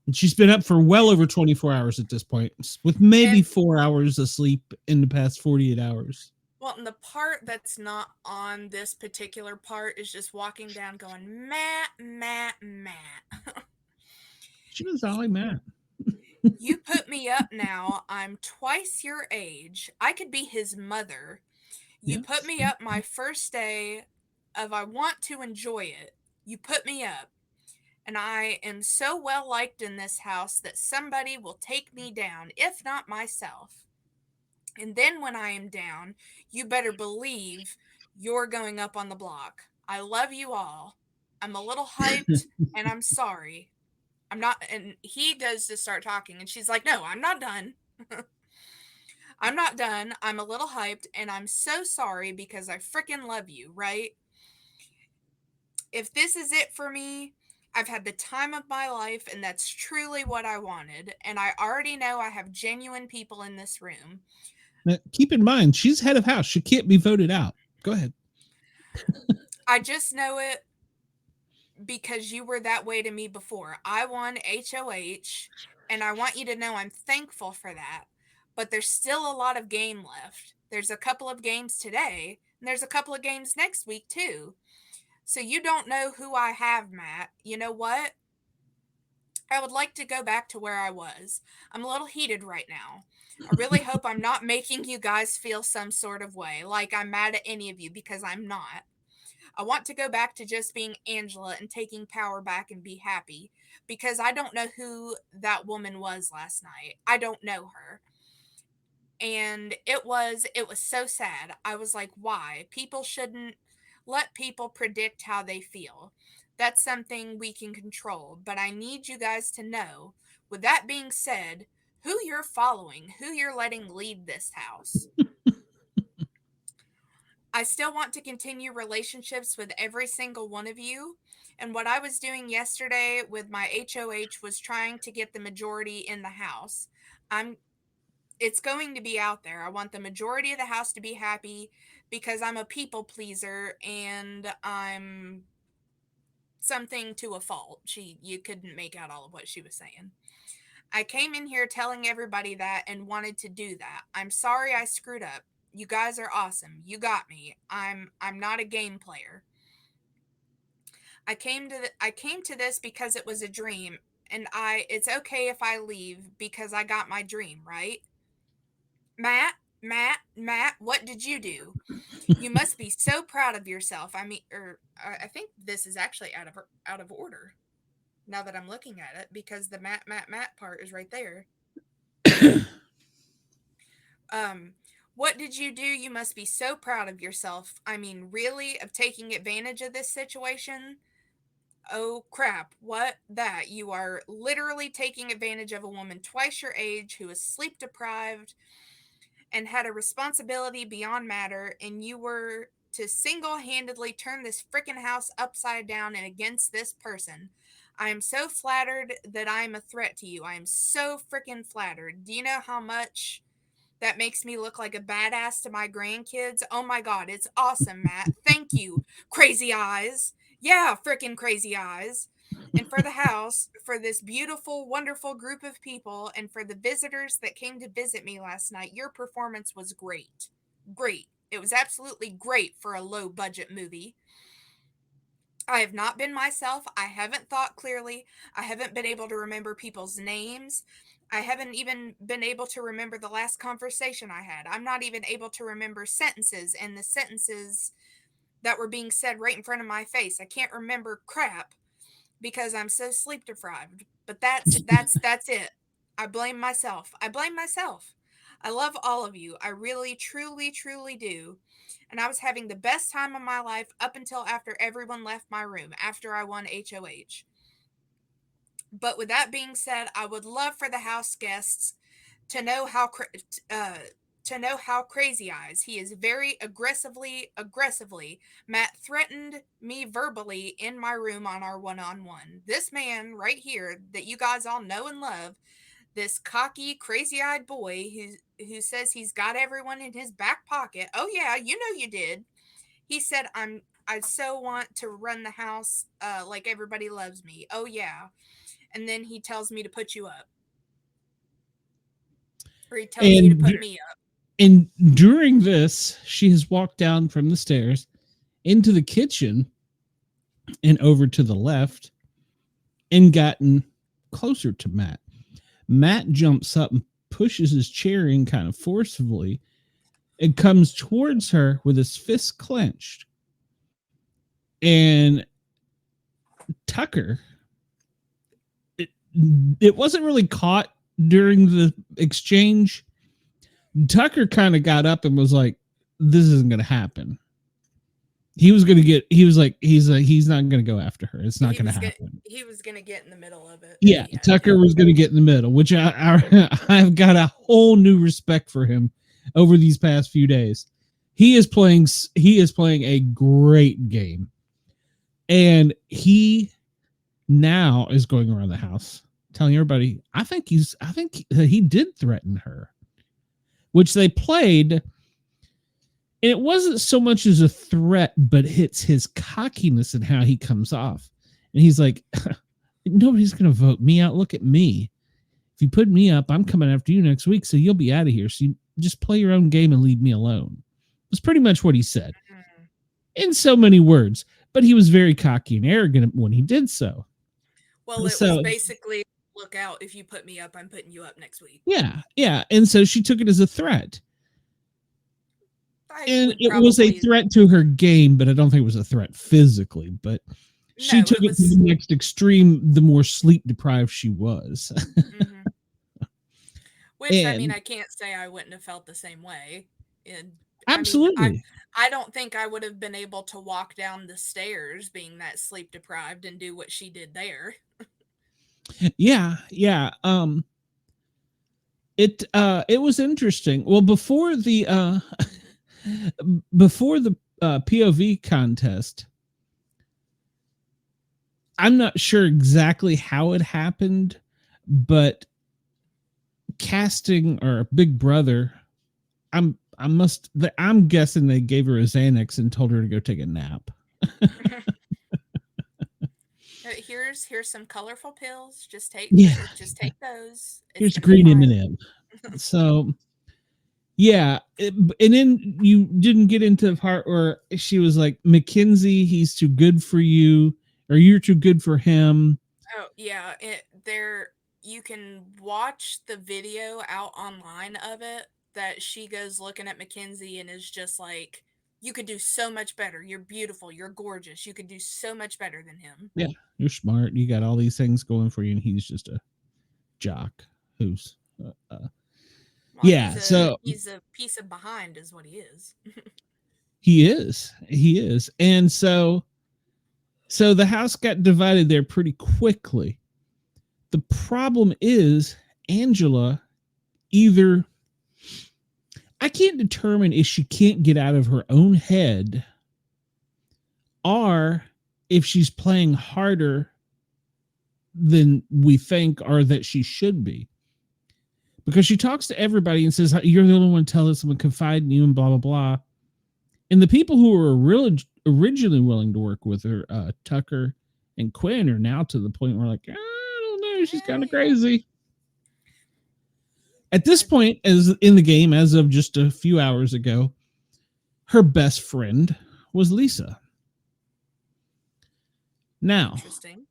And she's been up for well over 24 hours at this point, with maybe 4 hours of sleep in the past 48 hours. Well, and the part that's not on this particular part is just walking down going, Matt, Matt, Matt. She was all like Matt. You put me up now. I'm twice your age. I could be his mother. You put me up my first day of I want to enjoy it. You put me up. And I am so well liked in this house that somebody will take me down, if not myself. And then when I am down, you better believe you're going up on the block. I love you all. I'm a little hyped and I'm sorry. I'm not, and he does just start talking and she's like, no, I'm not done. I'm not done. I'm a little hyped and I'm so sorry because I freaking love you, right? If this is it for me, I've had the time of my life and that's truly what I wanted. And I already know I have genuine people in this room. Now, keep in mind, she's head of house. She can't be voted out. Go ahead. I just know it because you were that way to me before. I won HOH, and I want you to know I'm thankful for that. But there's still a lot of game left. There's a couple of games today, and there's a couple of games next week, too. So you don't know who I have, Matt. You know what? I would like to go back to where I was. I'm a little heated right now. I really hope I'm not making you guys feel some sort of way, like I'm mad at any of you, because I'm not. I want to go back to just being Angela and taking power back and be happy, because I don't know who that woman was last night. I don't know her. And it was so sad. I was like, why? People shouldn't let people predict how they feel. That's something we can control, but I need you guys to know, with that being said, who you're following, who you're letting lead this house. I still want to continue relationships with every single one of you. And what I was doing yesterday with my HOH was trying to get the majority in the house. It's going to be out there. I want the majority of the house to be happy because I'm a people pleaser and I'm something to a fault. You couldn't make out all of what she was saying. I came in here telling everybody that and wanted to do that. I'm sorry I screwed up. You guys are awesome. You got me. I'm not a game player. I came to this because it was a dream, and it's okay if I leave because I got my dream, right? Matt, what did you do? You must be so proud of yourself. I mean, or I think this is actually out of order now that I'm looking at it because the Matt part is right there. Um, what did you do? You must be so proud of yourself. I mean, really, of taking advantage of this situation? Oh crap, what that? You are literally taking advantage of a woman twice your age who is sleep deprived and had a responsibility beyond matter, and you were to single handedly turn this freaking house upside down and against this person. I am so flattered that I am a threat to you. I am so freaking flattered. Do you know how much that makes me look like a badass to my grandkids? Oh my god, it's awesome, Matt. Thank you, crazy eyes. Yeah, freaking crazy eyes. And for the house, for this beautiful, wonderful group of people, and for the visitors that came to visit me last night, your performance was great. Great. It was absolutely great for a low budget movie. I have not been myself. I haven't thought clearly. I haven't been able to remember people's names. I haven't even been able to remember the last conversation I had. I'm not even able to remember sentences and the sentences that were being said right in front of my face. I can't remember crap because I'm so sleep deprived. But that's it. I blame myself. I blame myself. I love all of you. I really truly truly do. And I was having the best time of my life up until after everyone left my room after I won HOH. But with that being said, I would love for the house guests to know uh, how crazy eyes. He is very aggressively. Matt threatened me verbally in my room on our one-on-one. This man right here that you guys all know and love, this cocky, crazy-eyed boy who says he's got everyone in his back pocket. Oh yeah, you know you did. He said I so want to run the house like everybody loves me. Oh yeah. And then he tells me to put you up. Or he tells you to And put me up. and during this, she has walked down from the stairs into the kitchen and over to the left and gotten closer to Matt. Matt jumps up and pushes his chair in kind of forcefully and comes towards her with his fist clenched. And Tucker, it, it wasn't really caught during the exchange. Tucker kind of got up and was like, this isn't going to happen. He was going to get, he was like, he's not going to go after her. It's not going to happen. He was going to get in the middle of it. Yeah, Tucker was going to get in the middle, which I've got a whole new respect for him over these past few days. He is playing a great game. And he now is going around the house telling everybody, I think he did threaten her, which they played. And it wasn't so much as a threat, but it's his cockiness and how he comes off. And he's like, nobody's going to vote me out. Look at me. If you put me up, I'm coming after you next week. So you'll be out of here. So you just play your own game and leave me alone. That's pretty much what he said in so many words. But he was very cocky and arrogant when he did so. Well, it was basically, look out. If you put me up, I'm putting you up next week. Yeah. Yeah. And so she took it as a threat. And it was a threat to her game, but I don't think it was a threat physically. But she took it to the next extreme, the more sleep deprived she was. Which, I mean, I can't say I wouldn't have felt the same way. And absolutely. I mean, I don't think I would have been able to walk down the stairs being that sleep deprived and do what she did there. Yeah. Yeah. It was interesting. Well, before the POV contest, I'm not sure exactly how it happened, but casting or Big Brother, I'm guessing they gave her a Xanax and told her to go take a nap. Here's some colorful pills. Just take those. Here's green M&M. So yeah, and then you didn't get into the part where she was like, Mackenzie, he's too good for you, or you're too good for him. Oh yeah, you can watch the video out online of it that she goes looking at Mackenzie and is just like, You could do so much better. You're beautiful. You're gorgeous. You could do so much better than him. Yeah, you're smart. You got all these things going for you, and he's just a jock who's Well, yeah. So he's a piece of behind, is what he is. he is, and so the house got divided there pretty quickly. The problem is Angela either, I can't determine if she can't get out of her own head or if she's playing harder than we think or that she should be. Because she talks to everybody and says, you're the only one to tell us, I'm going to confide in you and blah, blah, blah. And the people who were really originally willing to work with her, Tucker and Quinn, are now to the point where like, I don't know, she's kind of crazy. At this point, as in the game, as of just a few hours ago, her best friend was Lisa. Now, Interesting.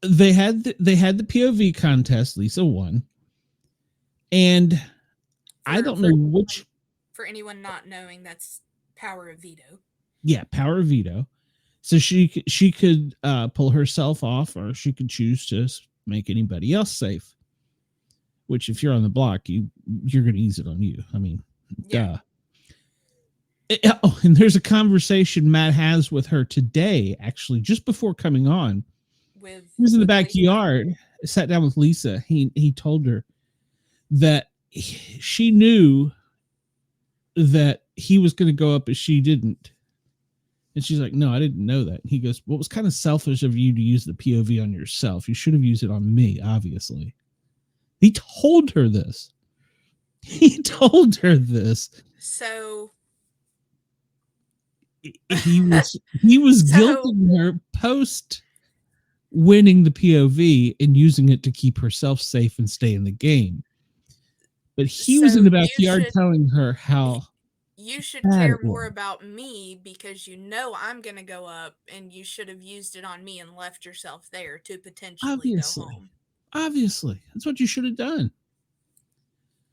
they had the POV contest. Lisa won, and I don't know which. For anyone not knowing, that's power of veto. Yeah, power of veto. So she could pull herself off, or she could choose to make anybody else safe. Which, if you're on the block, you're going to use it on you. I mean, duh. And there's a conversation Matt has with her today, actually, just before coming on. He was in the backyard, sat down with Lisa. He told her that she knew that he was going to go up, but she didn't. And she's like, no, I didn't know that. And he goes, well, it was kind of selfish of you to use the POV on yourself. You should have used it on me, obviously. He told her this. So he was guilting her post winning the POV and using it to keep herself safe and stay in the game. But he was in the backyard telling her how you should care more about me because you know I'm going to go up, and you should have used it on me and left yourself there to potentially go home. Obviously, that's what you should have done.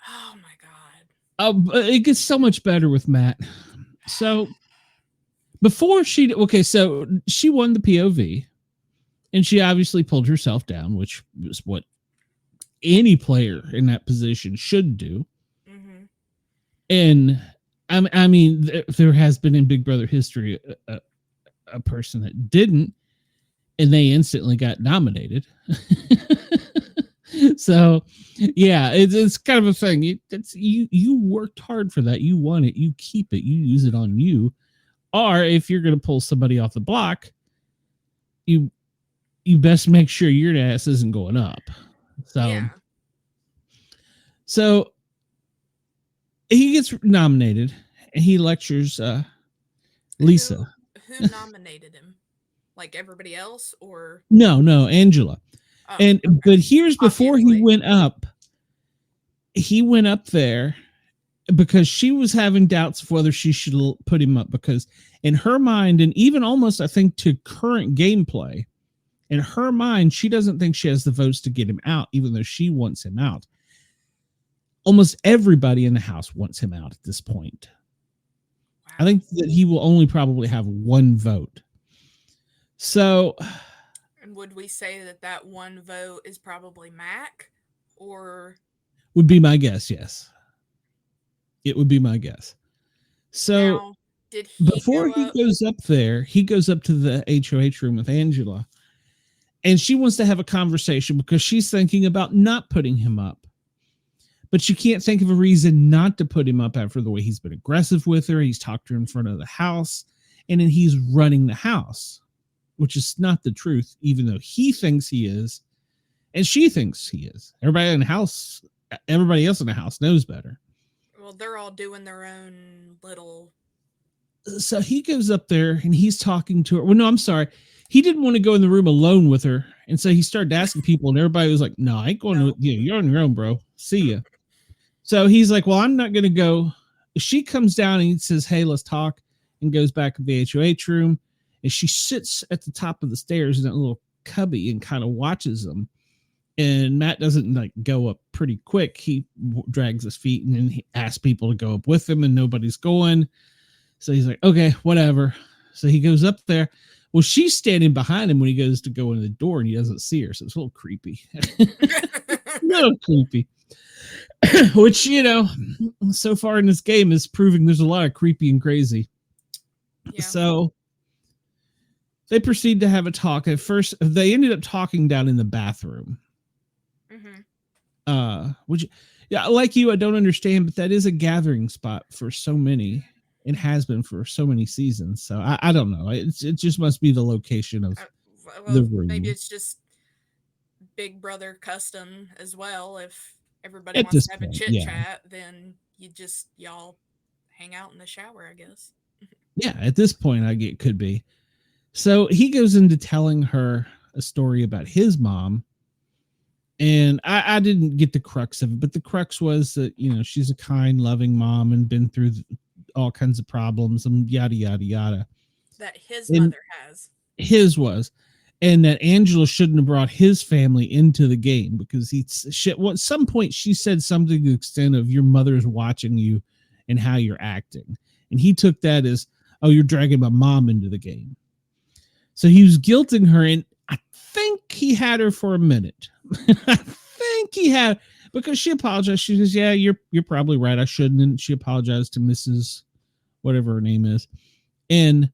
Oh my God. It gets so much better with Matt. So so she won the POV, and she obviously pulled herself down, which is what any player in that position should do. Mm-hmm. And I mean, there has been in Big Brother history a person that didn't, and they instantly got nominated. So, yeah, it's kind of a thing. You worked hard for that. You won it. You keep it. You use it on you. Or if you're going to pull somebody off the block, you best make sure your ass isn't going up. So he gets nominated, and he lectures Lisa. Who nominated him? Like everybody else, or no, Angela. But here's before he went up. He went up there because she was having doubts of whether she should put him up, because in her mind, and even almost I think to current gameplay, in her mind, she doesn't think she has the votes to get him out, even though she wants him out. Almost everybody in the house wants him out at this point. Wow. I think that he will only probably have one vote. So, and would we say that one vote is probably Mac, or would be my guess? Yes, it would be my guess. So, now, before he goes up there, he goes up to the HOH room with Angela, and she wants to have a conversation because she's thinking about not putting him up. But she can't think of a reason not to put him up after the way he's been aggressive with her. He's talked to her in front of the house, and then he's running the house, which is not the truth, even though he thinks he is, and she thinks he is. Everybody else in the house knows better. Well, they're all doing their own little. So he goes up there and he's talking to her. Well, no, I'm sorry. He didn't want to go in the room alone with her. And so he started asking people, and everybody was like, no, I ain't going to, you're on your own, bro. See ya. So he's like, well, I'm not going to go. She comes down and he says, hey, let's talk, and goes back to the HOH room. And she sits at the top of the stairs in that little cubby and kind of watches them. And Matt doesn't like go up pretty quick. He drags his feet and then he asks people to go up with him, and nobody's going. So he's like, okay, whatever. So he goes up there. Well, she's standing behind him when he goes to go in the door and he doesn't see her. So it's a little creepy. A little creepy. Which, you know, so far in this game is proving there's a lot of creepy and crazy. Yeah. So they proceed to have a talk. At first, they ended up talking down in the bathroom. Which, yeah, like you, I don't understand, but that is a gathering spot for so many. It has been for so many seasons. So I don't know. It just must be the location of the room. Maybe it's just Big Brother custom as well. If everybody At wants this to have a point, chit yeah. chat, then y'all hang out in the shower, I guess. Yeah, at this point, it could be. So he goes into telling her a story about his mom. And I didn't get the crux of it, but the crux was that, you know, she's a kind, loving mom and been through all kinds of problems and yada, yada, yada. That his mother has. His was. And that Angela shouldn't have brought his family into the game because at some point she said something to the extent of your mother's watching you and how you're acting. And he took that as, oh, you're dragging my mom into the game. So he was guilting her, and I think he had her for a minute. I think he had, because she apologized. She says, yeah, you're probably right. I shouldn't. And she apologized to Mrs. whatever her name is. And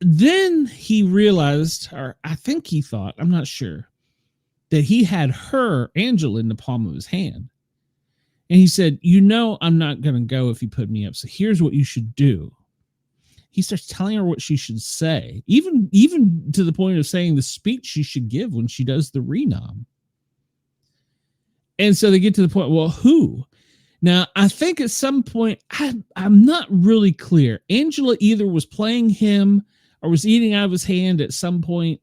then he realized, or I think he thought, I'm not sure, that he had her, Angela, in the palm of his hand. And he said, you know, I'm not going to go if you put me up. So here's what you should do. He starts telling her what she should say, even to the point of saying the speech she should give when she does the renom. And so they get to the point, well, who? Now, I think at some point, I'm not really clear. Angela either was playing him or was eating out of his hand at some point,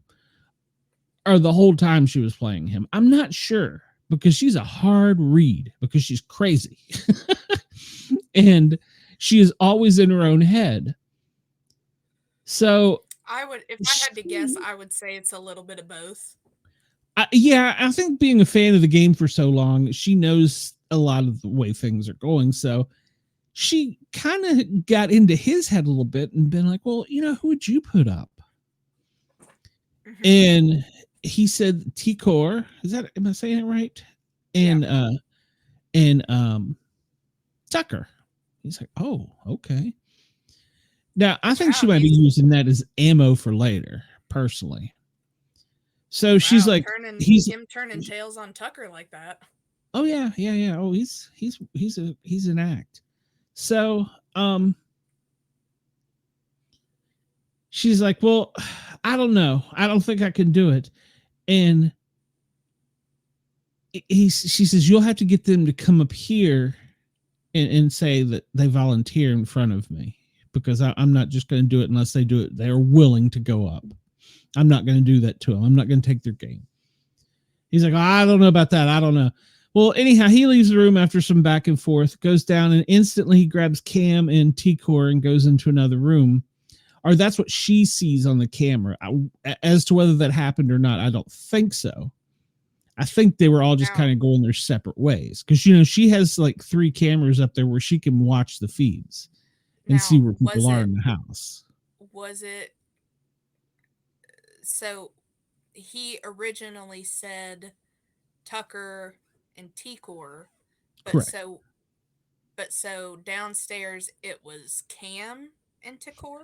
or the whole time she was playing him. I'm not sure, because she's a hard read, because she's crazy. And she is always in her own head. So if I had to guess, I would say it's a little bit of both. Yeah, I think being a fan of the game for so long, she knows a lot of the way things are going. So she kind of got into his head a little bit and been like, well, you know, who would you put up? Mm-hmm. And he said Tikor. Am I saying it right? And Tucker. He's like, oh, okay. Now, I think she might be using that as ammo for later, personally. So she's like, he's turning tails on Tucker like that. Oh yeah. Oh, he's an act. So, she's like, well, I don't know. I don't think I can do it. And she says, you'll have to get them to come up here and say that they volunteer in front of me. Because I'm not just going to do it unless they do it. They're willing to go up. I'm not going to do that to them. I'm not going to take their game. He's like, oh, I don't know about that. I don't know. Well, anyhow, he leaves the room after some back and forth, goes down, and instantly he grabs Cam and Tikor and goes into another room. Or that's what she sees on the camera. As to whether that happened or not, I don't think so. I think they were all just kind of going their separate ways. Because, you know, she has like 3 cameras up there where she can watch the feeds. And see where people are in the house. Was it? So he originally said Tucker and Tikor, but so downstairs it was Cam and Tikor?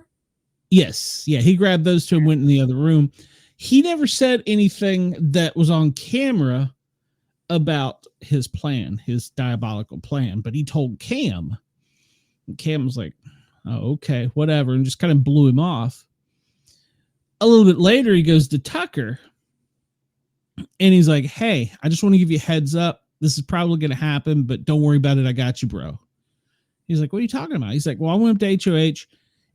Yes. Yeah, he grabbed those 2 and went in the other room. He never said anything that was on camera about his plan, his diabolical plan, but he told Cam. And Cam was like, oh, okay, whatever, and just kind of blew him off. A little bit later, he goes to Tucker, and he's like, hey, I just want to give you a heads up. This is probably going to happen, but don't worry about it. I got you, bro. He's like, what are you talking about? He's like, well, I went up to HOH.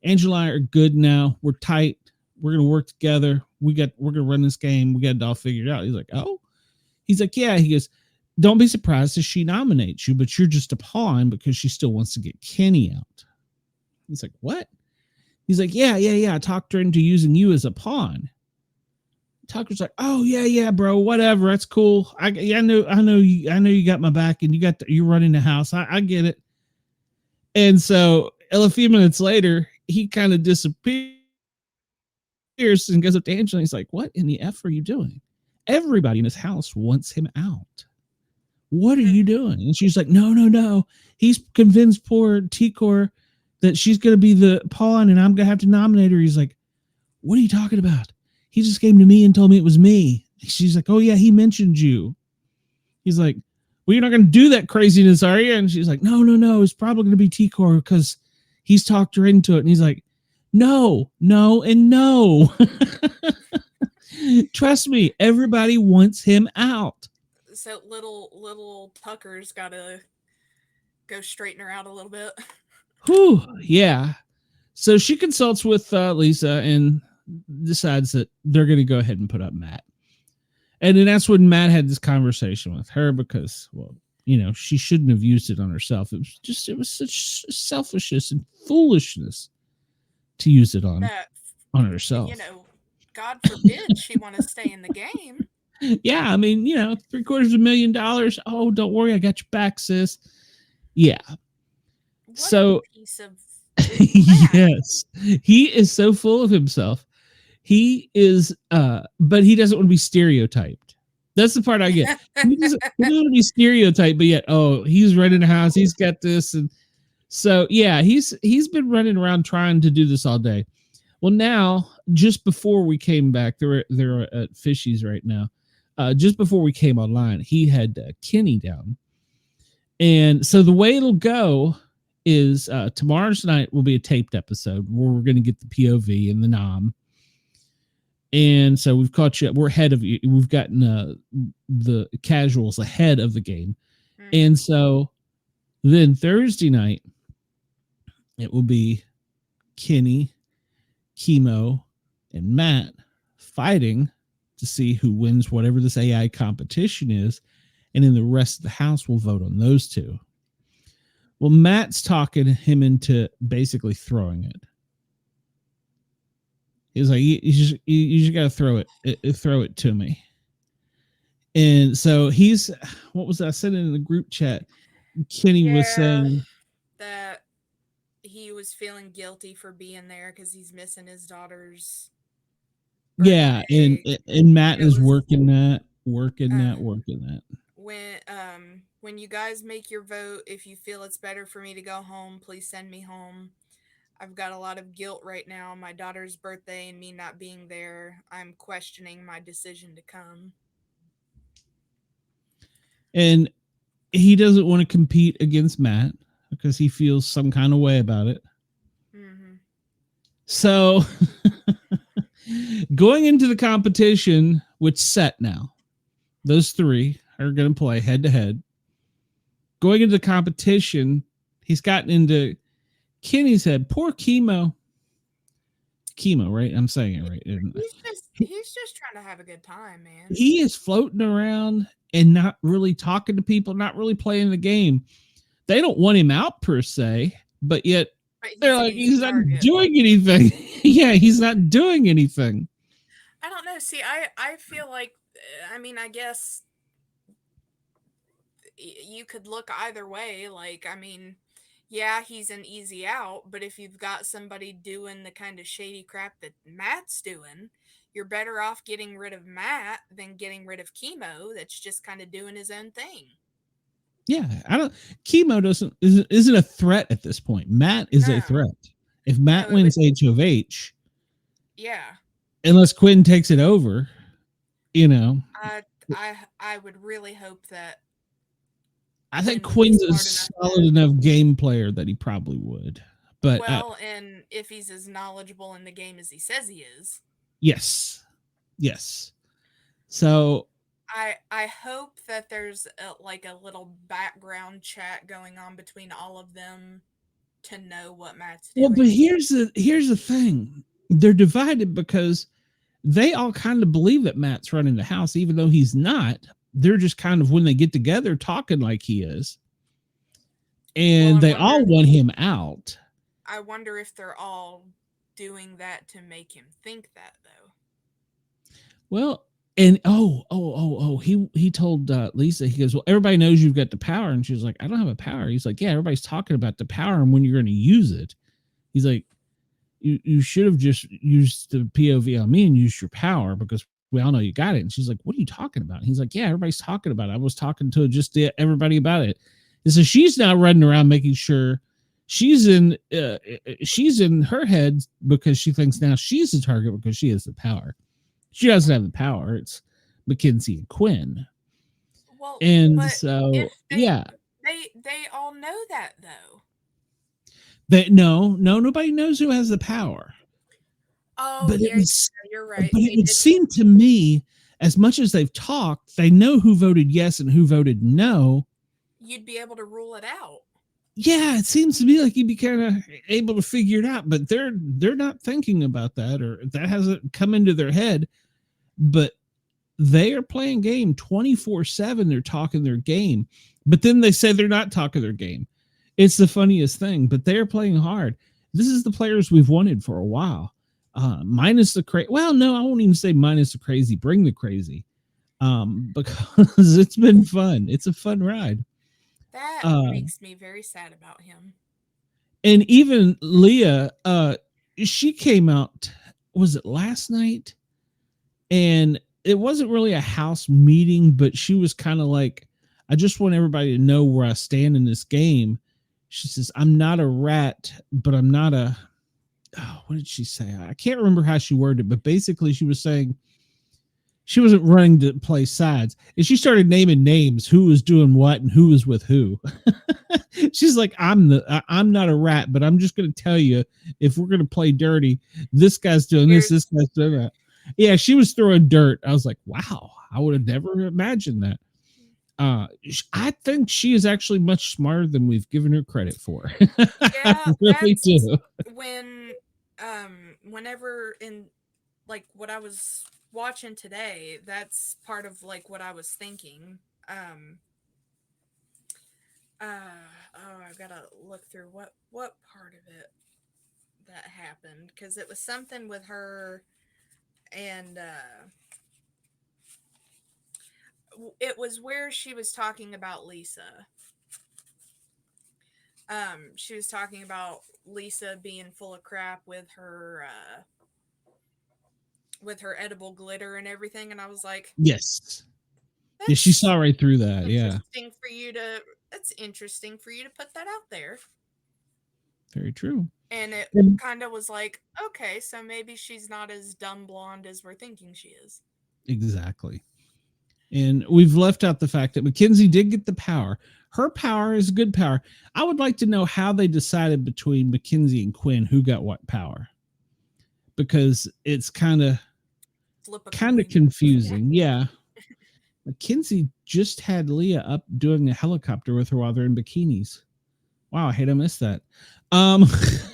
Angela and I are good now. We're tight. We're going to work together. We're going to run this game. We got it all figured out. He's like, oh? He's like, yeah. He goes, don't be surprised if she nominates you, but you're just a pawn because she still wants to get Kenny out. He's like, what? He's like, yeah. I talked her into using you as a pawn. Tucker's like, oh yeah, bro, whatever. That's cool. I know you got my back and you're running the house. I get it. And so a few minutes later, he kind of disappears and goes up to Angela. And he's like, "What in the F are you doing? Everybody in his house wants him out. What are you doing?" And she's like, "No, no, no. He's convinced poor T-Core that she's going to be the pawn and I'm going to have to nominate her." He's like, "What are you talking about? He just came to me and told me it was me." She's like, "Oh, yeah, he mentioned you." He's like, "Well, you're not going to do that craziness, are you?" And she's like, "No, no, no. It's probably going to be T-Core because he's talked her into it." And he's like, "No, no, and no." Trust me, everybody wants him out. So little Tucker's got to go straighten her out a little bit. Whew, yeah. So she consults with Lisa and decides that they're going to go ahead and put up Matt. And then that's when Matt had this conversation with her because, well, you know, she shouldn't have used it on herself. It was such selfishness and foolishness to use it on herself. You know, God forbid she want to stay in the game. Yeah, I mean, you know, $750,000. Oh, don't worry, I got your back, sis. Yeah. What so a piece of yes, he is so full of himself. He is, but he doesn't want to be stereotyped. That's the part I get. He doesn't want to be stereotyped, but yet, oh, he's renting a house. He's got this, and so yeah, he's been running around trying to do this all day. Well, now just before we came back, they're at Fishy's right now. Just before we came online, he had Kenny down, and so the way it'll go is tomorrow's night will be a taped episode where we're going to get the POV and the nom. And so we've caught you. We're ahead of you. We've gotten the casuals ahead of the game. Mm-hmm. And so then Thursday night, it will be Kenny, Chemo, and Matt fighting to see who wins whatever this AI competition is. And then the rest of the house will vote on those two. Well, Matt's talking him into basically throwing it. He's like, you just got to throw it to me. And so what was that? I said it in the group chat. Kenny was saying that he was feeling guilty for being there because he's missing his daughter's birthday. Yeah, and Matt is working that. When you guys make your vote, if you feel it's better for me to go home, please send me home. I've got a lot of guilt right now. My daughter's birthday and me not being there. I'm questioning my decision to come. And he doesn't want to compete against Matt because he feels some kind of way about it. Mm-hmm. So going into the competition, which set now, those three are going to play head to head. Going into the competition, he's gotten into Kenny's head. Poor Chemo, right? I'm saying it right. He's just trying to have a good time, man. He is floating around and not really talking to people, not really playing the game. They don't want him out per se, but yet they're like, he's not doing anything. Yeah, he's not doing anything. I don't know. See, I feel like, I mean, I guess you could look either way. Like, I mean, yeah, he's an easy out, but if you've got somebody doing the kind of shady crap that Matt's doing, you're better off getting rid of Matt than getting rid of Chemo that's just kind of doing his own thing. Yeah, Chemo isn't a threat at this point. Matt is a threat. If Matt wins HOH, yeah, unless Quinn takes it over, you know. I would really hope that. I think Quinn's a solid enough game player that he probably would. But and if he's as knowledgeable in the game as he says he is. Yes. So I hope that there's a little background chat going on between all of them to know what Matt's doing. Well, but here's the thing. They're divided because they all kind of believe that Matt's running the house, even though he's not. They're just kind of, when they get together, talking like he is. And they all want him out. I wonder if they're all doing that to make him think that, though. Well, And he told Lisa, he goes, well, everybody knows you've got the power. And she was like, I don't have a power. He's like, yeah, everybody's talking about the power and when you're going to use it. He's like, you should have just used the POV on me and used your power because we all know you got it. And she's like, what are you talking about? And he's like, yeah, everybody's talking about it. I was talking to just everybody about it. And so she's now running around making sure she's in her head because she thinks now she's the target because she has the power. She doesn't have the power. It's Mackenzie and Quinn. Well, And but so, if yeah. They all know that, though. Nobody knows who has the power. Oh, but yeah, you're right. But it would seem to me, as much as they've talked, they know who voted yes and who voted no. You'd be able to rule it out. Yeah, it seems to me like you'd be kind of able to figure it out, but they're not thinking about that, or that hasn't come into their head. But they are playing game 24/7. They're talking their game, but then they say they're not talking their game. It's the funniest thing, but they're playing hard. This is the players we've wanted for a while. Minus the crazy. Well, no, I won't even say minus the crazy. Bring the crazy, because it's been fun. It's a fun ride. That makes me very sad about him. And even Leah, she came out. Was it last night? And it wasn't really a house meeting, but she was kind of like, I just want everybody to know where I stand in this game. She says, I'm not a rat, but I'm not a, what did she say? I can't remember how she worded it, but basically she was saying she wasn't running to play sides. And she started naming names, who was doing what and who was with who. She's like, I'm not a rat, but I'm just going to tell you, if we're going to play dirty, this guy's doing this guy's doing that. Yeah, she was throwing dirt. I was like, wow, I would have never imagined that. I think she is actually much smarter than we've given her credit for. Yeah, I really do. Whenever in like what I was watching today, that's part of like what I was thinking. I've got to look through what part of it that happened, because it was something with her and it was where she was talking about Lisa. She was talking about Lisa being full of crap with her edible glitter and everything, and I was like, yes. Yeah, she saw right through that. Yeah. That's interesting for you to put that out there. Very true. And it kind of was like, okay, so maybe she's not as dumb blonde as we're thinking she is. Exactly. And we've left out the fact that Mackenzie did get the power. Her power is good power. I would like to know how they decided between Mackenzie and Quinn who got what power, because it's kind of confusing. Yeah. Mackenzie just had Leah up doing a helicopter with her while they're in bikinis. Wow, I hate I missed that.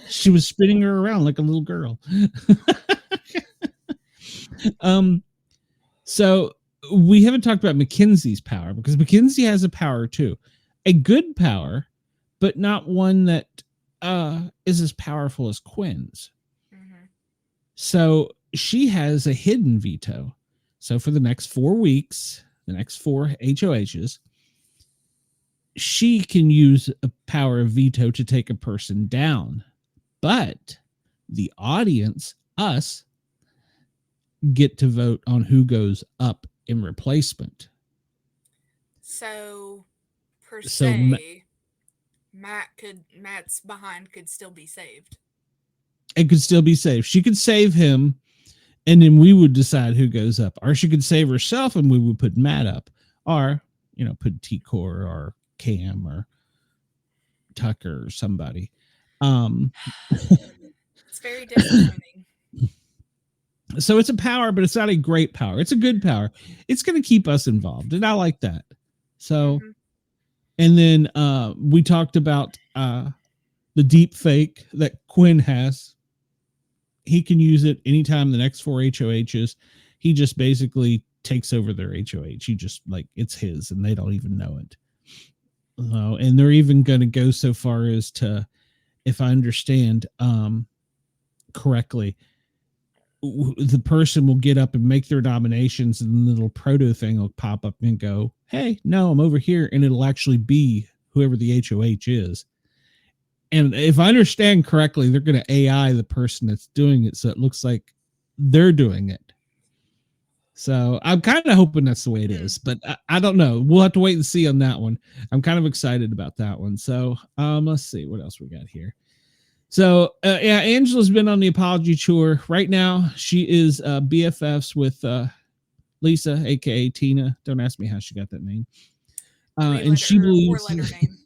She was spinning her around like a little girl. So we haven't talked about Mackenzie's power, because Mackenzie has a power too. A good power, but not one that is as powerful as Quinn's. Mm-hmm. So she has a hidden veto. So for the next 4 weeks, the next 4 HOHs, she can use a power of veto to take a person down. But the audience, us, get to vote on who goes up in replacement. So, per se, Matt's behind could still be saved. It could still be saved. She could save him, and then we would decide who goes up. Or she could save herself, and we would put Matt up. Or, put T-Core or Cam or Tucker or somebody. It's very disappointing. So it's a power, but it's not a great power. It's a good power. It's going to keep us involved, and I like that. So, and then we talked about the deep fake that Quinn has. He can use it anytime the next 4 HOHs. He just basically takes over their HOH. He just, like, it's his, and they don't even know it. And they're even going to go so far as to, if I understand correctly, the person will get up and make their nominations, and the little proto thing will pop up and go, "Hey, no, I'm over here," and it'll actually be whoever the HOH is. And if I understand correctly, they're going to AI the person that's doing it, so it looks like they're doing it. So I'm kind of hoping that's the way it is, but I don't know. We'll have to wait and see on that one. I'm kind of excited about that one. So let's see what else we got here. So yeah, Angela's been on the apology tour. Right now, she is BFFs with Lisa, aka Tina. Don't ask me how she got that name. And she believes name.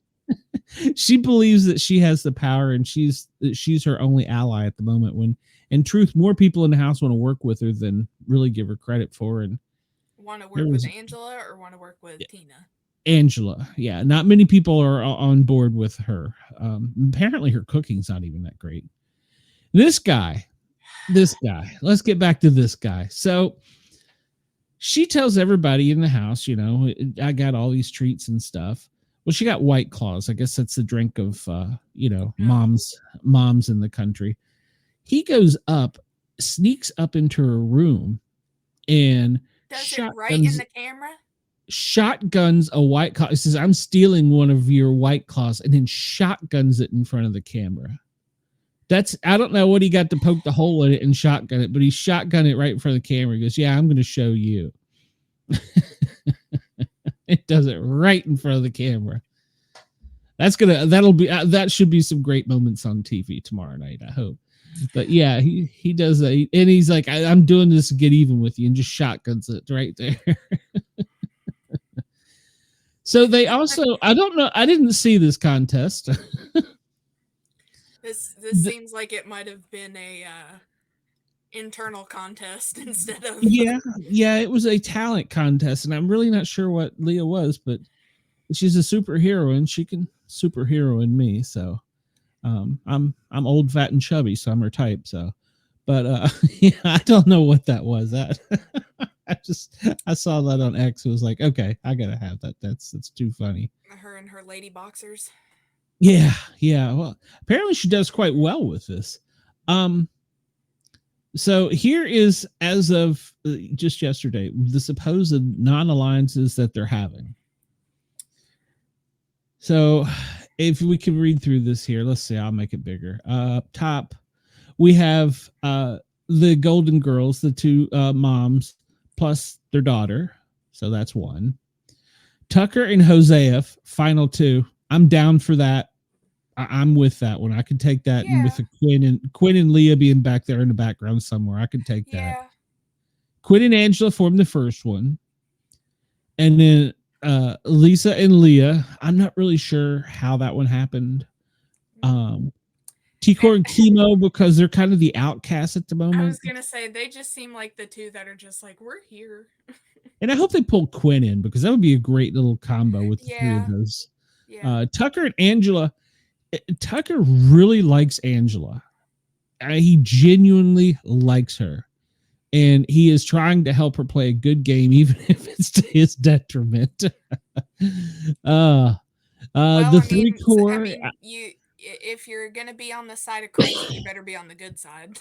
she believes that she has the power, and she's her only ally at the moment. When in truth, more people in the house want to work with her than really give her credit for. And want to work with Angela or want to work with Tina? Angela. Yeah, not many people are on board with her. Apparently her cooking's not even that great. This guy, let's get back to this guy. So she tells everybody in the house, you know, I got all these treats and stuff. Well, she got White Claws. I guess that's the drink of, you know, moms in the country. He goes up, sneaks up into her room, and does it right in the camera? Shotguns a White Claw. He says, "I'm stealing one of your White Claws," and then shotguns it in front of the camera. I don't know what he got to poke the hole in it and shotgun it, but he shotgun it right in front of the camera. He goes, "Yeah, I'm going to show you." It does it right in front of the camera. That should be some great moments on TV tomorrow night, I hope. But yeah, he does that, and he's like, "I'm doing this to get even with you," and just shotguns it right there. So they also, I don't know, I didn't see this contest. This seems like it might have been a internal contest instead of yeah, it was a talent contest, and I'm really not sure what Leah was, but she's a superhero, and she can superhero in me. So I'm old, fat, and chubby, so I'm her type. So, but yeah, I don't know what that was. That I saw that on X. It was like, okay, I gotta have that. That's too funny. Her and her lady boxers. Yeah. Well, apparently she does quite well with this. So here is, as of just yesterday, the supposed non-alliances that they're having. So if we can read through this here, let's see, I'll make it bigger. Up top, we have the Golden Girls, the two moms, plus their daughter. So that's one. Tucker and Hosea, final two. I'm down for that. I'm with that one. I could take that, and with Quinn and Leah being back there in the background somewhere, I could take that. Quinn and Angela formed the first one, and then Lisa and Leah. I'm not really sure how that one happened. T-Core and Chemo, because they're kind of the outcasts at the moment. I was gonna say they just seem like the two that are just like, we're here. And I hope they pull Quinn in, because that would be a great little combo with the three of those. Tucker and Angela. Tucker really likes Angela. He genuinely likes her, and he is trying to help her play a good game, even if it's to his detriment. The three core. If you're gonna be on the side of crazy, you better be on the good side.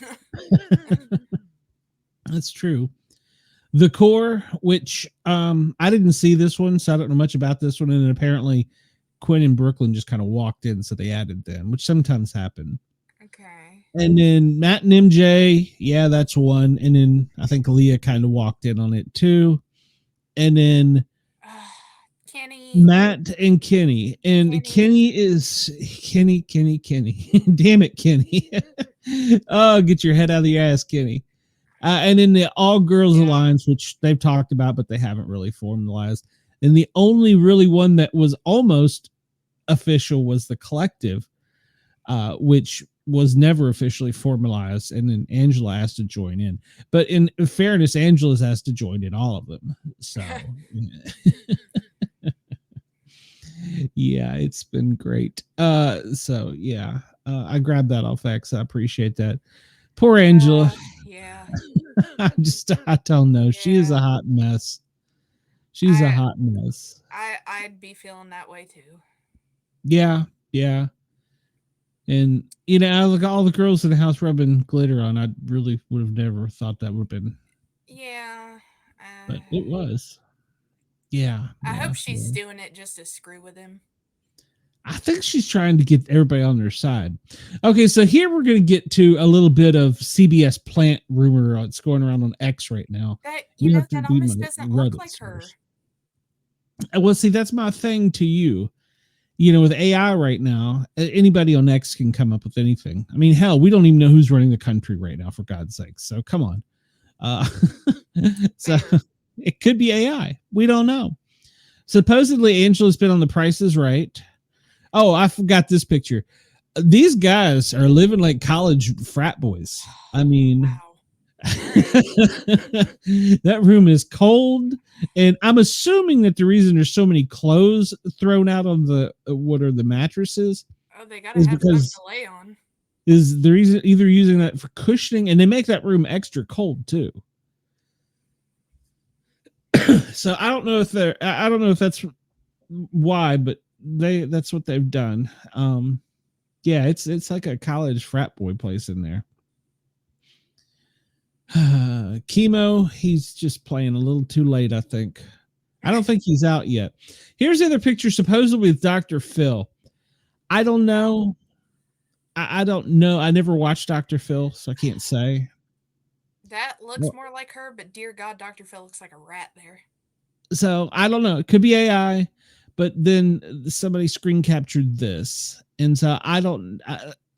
That's true. The core, which I didn't see this one, so I don't know much about this one, and apparently Quinn and Brooklyn just kind of walked in, so they added them, which sometimes happen. Okay. And then Matt and MJ, yeah, that's one. And then I think Leah kind of walked in on it too. And then Kenny. Matt and Kenny. And Kenny is Kenny. Damn it, Kenny. Oh, get your head out of your ass, Kenny. And then the All Girls Alliance, which they've talked about, but they haven't really formalized. And the only really one that was almost official was the Collective, which was never officially formalized. And then Angela asked to join in. But in fairness, Angela's asked to join in all of them. So, yeah, it's been great. So, yeah, I grabbed that off X. I appreciate that. Poor Angela. Yeah. I don't know. Yeah. She is a hot mess. She's a hot mess. I'd be feeling that way too. Yeah. And look, all the girls in the house rubbing glitter on. I really would have never thought that would have been, Yeah. but it was. Yeah, I yeah. hope So she's doing it just to screw with him. I think she's trying to get everybody on their side. Okay, so here we're going to get to a little bit of CBS plant rumor that's going around on X right now. That Have to that be almost my doesn't look Reddit like her. source. Well, see, that's my thing to you. With AI right now, anybody on X can come up with anything. I mean, hell, we don't even know who's running the country right now, for God's sake. So come on. So it could be AI. We don't know. Supposedly, Angela's been on The Price is Right. Oh, I forgot this picture. These guys are living like college frat boys. I mean, wow. that room is cold, and I'm assuming that the reason there's so many clothes thrown out on the mattresses they gotta is have because stuff to lay on. Is the reason either using that for cushioning, and they make that room extra cold too. So I don't know if that's why, but that's what they've done. Yeah, it's like a college frat boy place in there. Chemo, he's just playing a little too late, I think. I don't think he's out yet. Here's the other picture, supposedly with Dr. Phil. I don't know. I don't know. I never watched Dr. Phil, so I can't say. That looks more like her, but dear God, Dr. Phil looks like a rat there. So I don't know. It could be AI, but then somebody screen captured this, and so I don't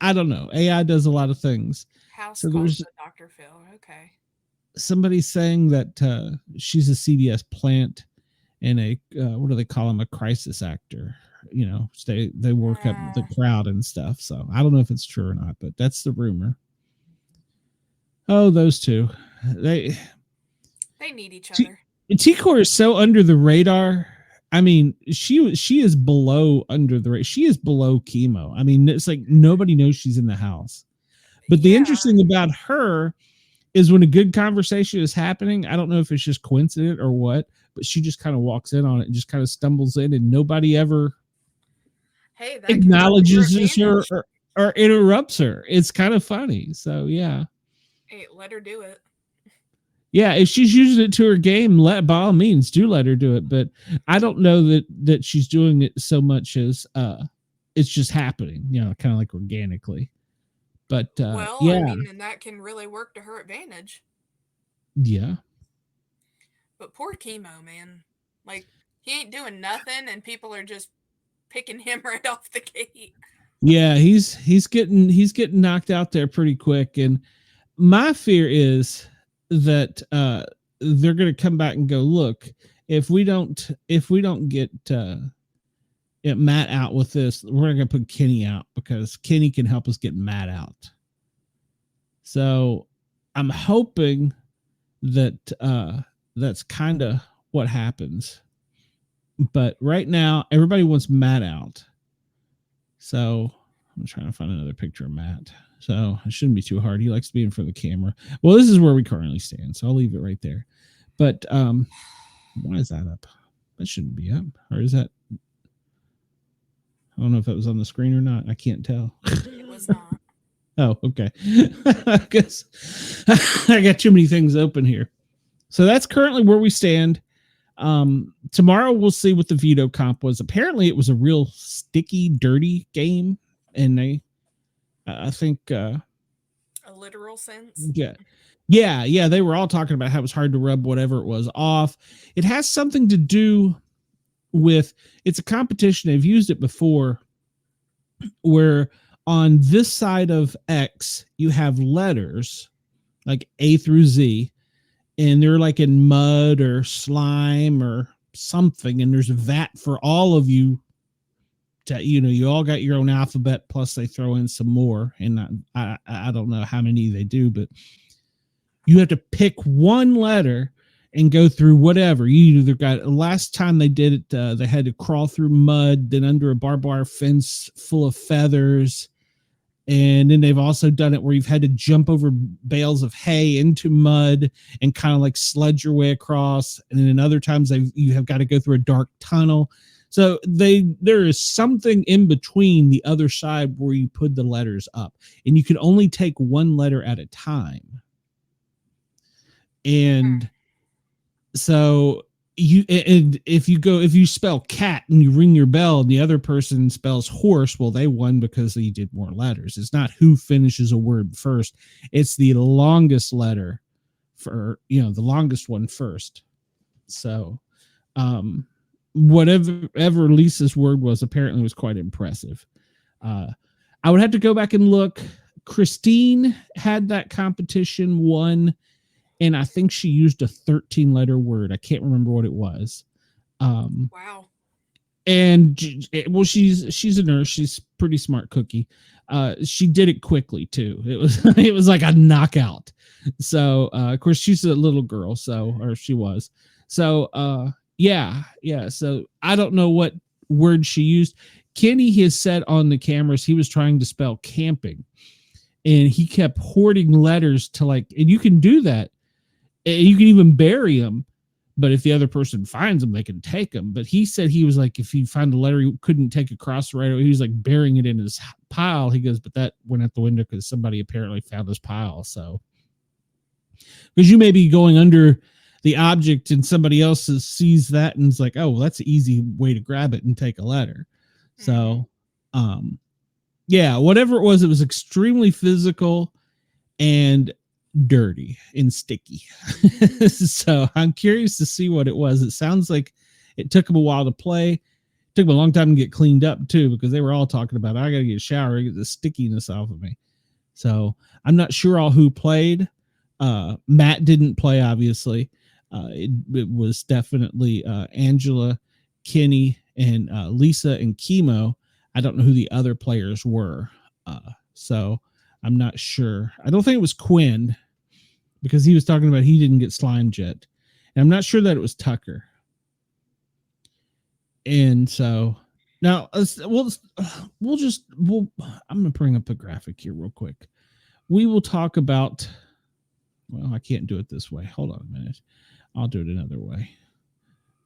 know. AI does a lot of things. House so calls Dr. Phil. Okay. Somebody saying that she's a CBS plant and a what do they call him? A crisis actor. They work up the crowd and stuff. So I don't know if it's true or not, but that's the rumor. Oh, those two, they need each other. T-Core is so under the radar. I mean, she is below under the radar. She is below Chemo. I mean, it's like nobody knows she's in the house. But the interesting about her is when a good conversation is happening, I don't know if it's just coincident or what, but she just kind of walks in on it and just kind of stumbles in, and nobody ever acknowledges her or interrupts her. It's kind of funny. So yeah. Hey, let her do it. Yeah, if she's using it to her game, by all means, do let her do it. But I don't know that she's doing it so much as it's just happening, kind of like organically. But I mean, and that can really work to her advantage. Yeah. But poor Chemo, man. Like, he ain't doing nothing, and people are just picking him right off the gate. Yeah, he's getting knocked out there pretty quick, and my fear is that they're going to come back and go, look, if we don't get Matt out with this, we're going to put Kenny out because Kenny can help us get Matt out. So I'm hoping that that's kind of what happens. But right now, everybody wants Matt out. So I'm trying to find another picture of Matt. So it shouldn't be too hard. He likes to be in front of the camera. Well, this is where we currently stand. So I'll leave it right there. But why is that up? That shouldn't be up. Or is that? I don't know if that was on the screen or not. I can't tell. It was not. Oh, okay. I guess I got too many things open here. So that's currently where we stand. Tomorrow we'll see what the veto comp was. Apparently it was a real sticky, dirty game. And I think a literal sense. Yeah. They were all talking about how it was hard to rub whatever it was off. It has something to do with, it's a competition. They've used it before where on this side of X, you have letters like A through Z, and they're like in mud or slime or something. And there's a vat for all of you. You all got your own alphabet, plus they throw in some more. And I don't know how many they do, but you have to pick one letter and go through whatever. You either got, last time they did it, they had to crawl through mud, then under a barbed wire fence full of feathers. And then they've also done it where you've had to jump over bales of hay into mud and kind of like sludge your way across. And then other times you have got to go through a dark tunnel. So there is something in between the other side where you put the letters up, and you can only take one letter at a time. And so if you spell cat and you ring your bell and the other person spells horse, well, they won because they did more letters. It's not who finishes a word first. It's the longest letter for, the longest one first. So, whatever Lisa's word was apparently was quite impressive. I would have to go back and look. Christine had that competition, won, and I think she used a 13-letter word. I can't remember what it was. Wow. And well, she's a nurse. She's pretty smart cookie. She did it quickly too. It was like a knockout. So of course she's a little girl, or she was. So yeah. So I don't know what word she used. Kenny has said on the cameras he was trying to spell camping, and he kept hoarding letters to and you can do that. You can even bury them, but if the other person finds them, they can take them. But he said he was like, if he found a letter he couldn't take across right away, he was like burying it in his pile. He goes, but that went out the window because somebody apparently found his pile. So, because you may be going under the object and somebody else sees that and is like, oh, well, that's an easy way to grab it and take a letter. So, yeah, whatever it was extremely physical and dirty and sticky. So I'm curious to see what it was. It sounds like it took them a while to play. It took them a long time to get cleaned up too, because they were all talking about, I gotta get a shower, get the stickiness off of me. So I'm not sure all who played. Matt didn't play, obviously. It was definitely Angela, Kenny, and Lisa and Chemo. I don't know who the other players were. So I'm not sure. I don't think it was Quinn, because he was talking about he didn't get slimed yet. And I'm not sure that it was Tucker. And so now I'm going to bring up a graphic here real quick. We will talk about, well, I can't do it this way. Hold on a minute. I'll do it another way.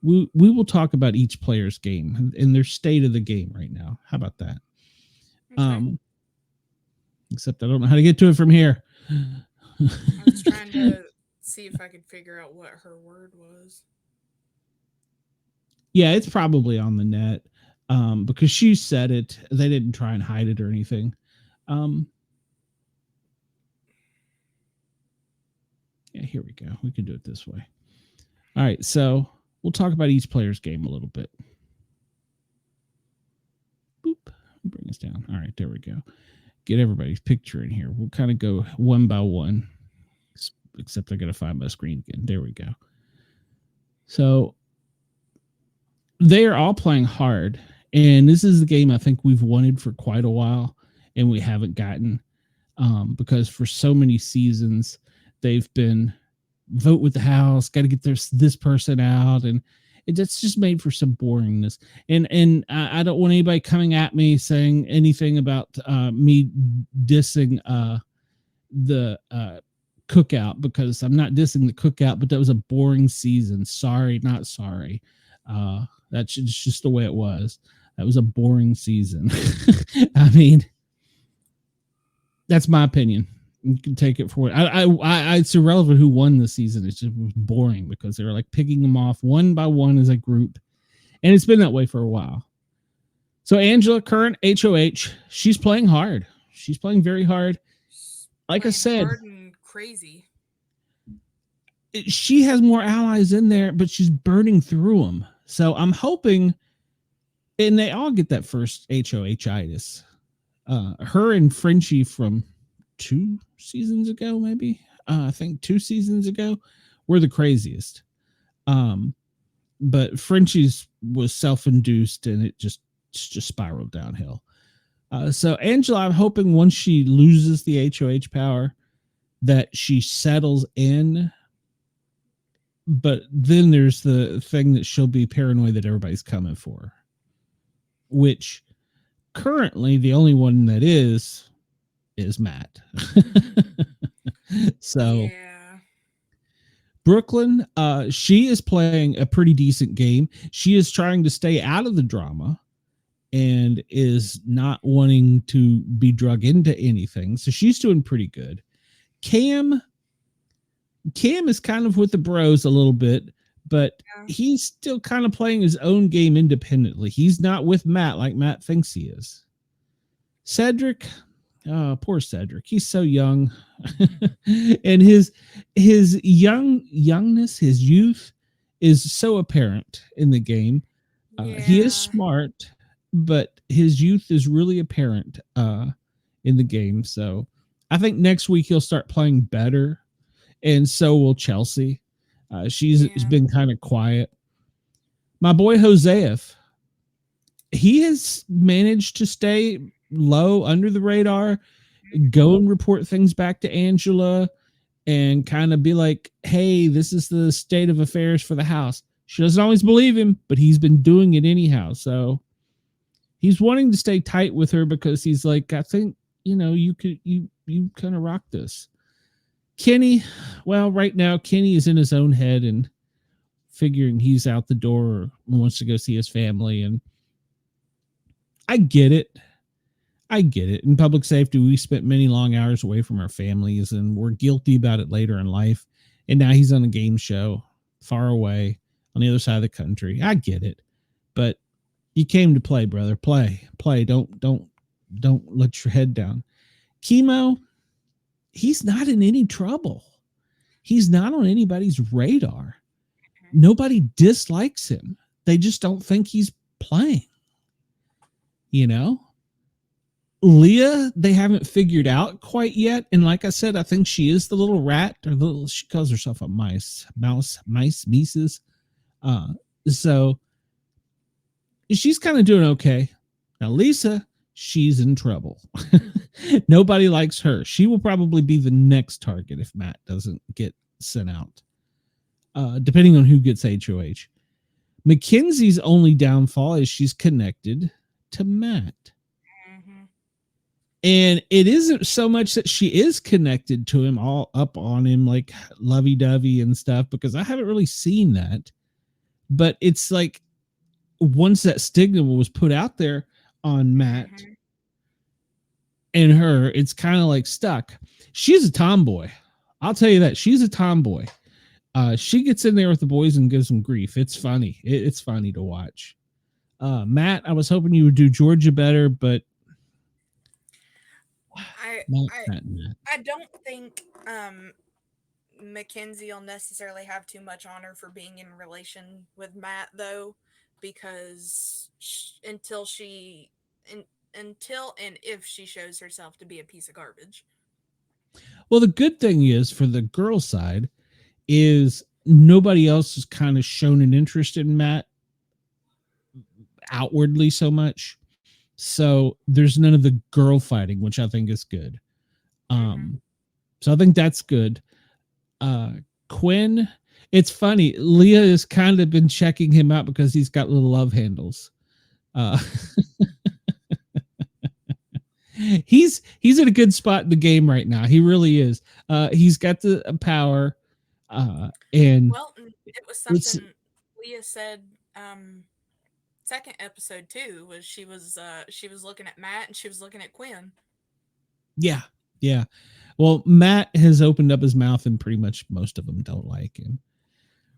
We will talk about each player's game and their state of the game right now. How about that? Okay. Except I don't know how to get to it from here. I was trying to see if I could figure out what her word was. Yeah, it's probably on the net because she said it. They didn't try and hide it or anything. Yeah, here we go. We can do it this way. All right, so we'll talk about each player's game a little bit. Boop. Bring us down. All right, there we go. Get everybody's picture in here. We'll kind of go one by one, except I got to find my screen again. There we go. So they are all playing hard, and this is the game I think we've wanted for quite a while, and we haven't gotten because for so many seasons they've been vote with the house, got to get this person out, and it's just made for some boringness. And I don't want anybody coming at me saying anything about me dissing the cookout, because I'm not dissing the cookout, but that was a boring season. Sorry, not sorry. That's just the way it was. That was a boring season. I mean, that's my opinion. You can take it for it. It's irrelevant who won the season. It's just boring because they were like picking them off one by one as a group. And it's been that way for a while. So Angela, current HOH, she's playing hard. She's playing very hard. Like I said, hard and crazy. She has more allies in there, but she's burning through them. So I'm hoping, and they all get that first HOH-itis. Her and Frenchie from 2 seasons ago, maybe I think 2 seasons ago, were the craziest. But Frenchie's was self-induced, and it just spiraled downhill. So Angela, I'm hoping once she loses the HOH power, that she settles in. But then there's the thing that she'll be paranoid that everybody's coming for her, which currently the only one that is Matt. So, yeah. Brooklyn, she is playing a pretty decent game. She is trying to stay out of the drama and is not wanting to be drug into anything. So she's doing pretty good. Cam is kind of with the bros a little bit, but he's still kind of playing his own game independently. He's not with Matt like Matt thinks he is. Cedric, poor Cedric. He's so young. And his youngness, his youth is so apparent in the game. He is smart, but his youth is really apparent in the game. So I think next week he'll start playing better, and so will Chelsea. She's been kind of quiet. My boy Hosea, he has managed to stay low under the radar, go and report things back to Angela and kind of be like, hey, this is the state of affairs for the house. She doesn't always believe him, but he's been doing it anyhow. So he's wanting to stay tight with her because he's like, I think, you kind of rock this. Kenny, well, right now Kenny is in his own head and figuring he's out the door or wants to go see his family. And I get it. In public safety, we spent many long hours away from our families and we're guilty about it later in life. And now he's on a game show far away on the other side of the country. I get it, but you came to play, brother. Play. Don't let your head down. Chemo, he's not in any trouble. He's not on anybody's radar. Nobody dislikes him. They just don't think he's playing. Leah, they haven't figured out quite yet. And like I said, I think she is the little rat, or she calls herself a mice, Mises. So she's kind of doing okay. Now, Lisa, she's in trouble. Nobody likes her. She will probably be the next target if Matt doesn't get sent out, depending on who gets HOH. Mackenzie's only downfall is she's connected to Matt. And it isn't so much that she is connected to him, all up on him, like lovey-dovey and stuff, because I haven't really seen that. But it's like once that stigma was put out there on Matt and her, it's kind of like stuck. She's a tomboy. I'll tell you that. She's a tomboy. She gets in there with the boys and gives them grief. It's funny. It's funny to watch. Matt, I was hoping you would do Georgia better, but I don't think Mackenzie will necessarily have too much honor for being in relation with Matt, though, because until and if she shows herself to be a piece of garbage. Well, the good thing is for the girl side is nobody else has kind of shown an interest in Matt outwardly so much. So there's none of the girl fighting, which I think is good. So I think that's good. Quinn, it's funny. Leah has kind of been checking him out because he's got little love handles. He's in a good spot in the game right now. He really is. He's got the power. And it was something Leah said second episode too, was she was looking at Matt and she was looking at Quinn. Yeah. Well, Matt has opened up his mouth and pretty much most of them don't like him.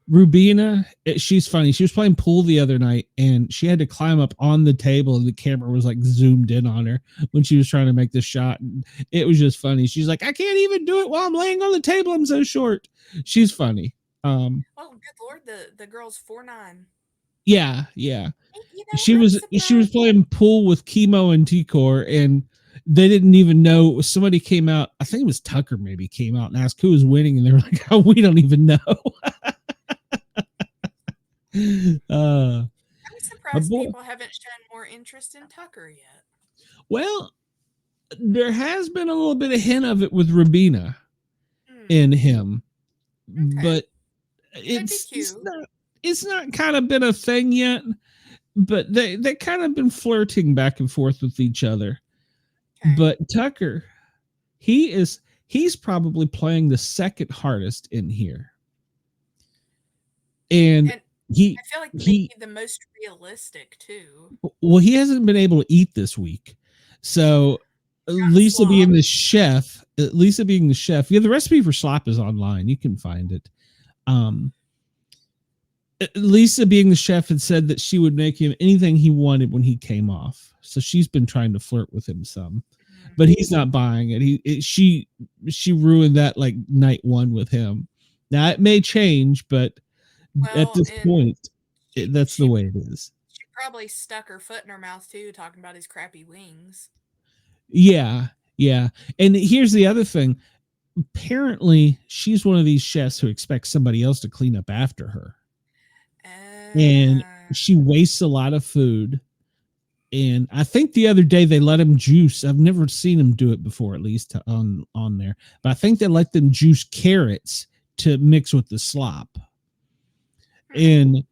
Rubina, she's funny. She was playing pool the other night and she had to climb up on the table and the camera was like zoomed in on her when she was trying to make the shot. And it was just funny. She's like, I can't even do it while I'm laying on the table. I'm so short. She's funny. Oh, good Lord. The girl's 4'9". Yeah. She was playing pool with Chemo and T-Core and they didn't even know. Somebody came out. I think it was Tucker maybe came out and asked who was winning. And they were like, oh, we don't even know. I'm surprised people haven't shown more interest in Tucker yet. Well, there has been a little bit of hint of it with Rubina in him, but it's not kind of been a thing yet. But they kind of been flirting back and forth with each other. Okay. But Tucker, he's probably playing the second hardest in here. And And he I feel like he maybe the most realistic too. well, he hasn't been able to eat this week. So Got slop. Lisa being the chef, yeah, the recipe for slop is online. You can find it. Lisa being the chef had said that she would make him anything he wanted when he came off. So she's been trying to flirt with him some, but he's not buying it. She ruined that like night one with him. Now it may change, but at Well, this and point, she, that's the she way it is. she probably stuck her foot in her mouth too, talking about his crappy wings. Yeah, yeah. And here's the other thing. Apparently, she's one of these chefs who expects somebody else to clean up after her. And she wastes a lot of food. And I think the other day they let him juice. I've never seen him do it before, at least on there. But I think they let them juice carrots to mix with the slop. And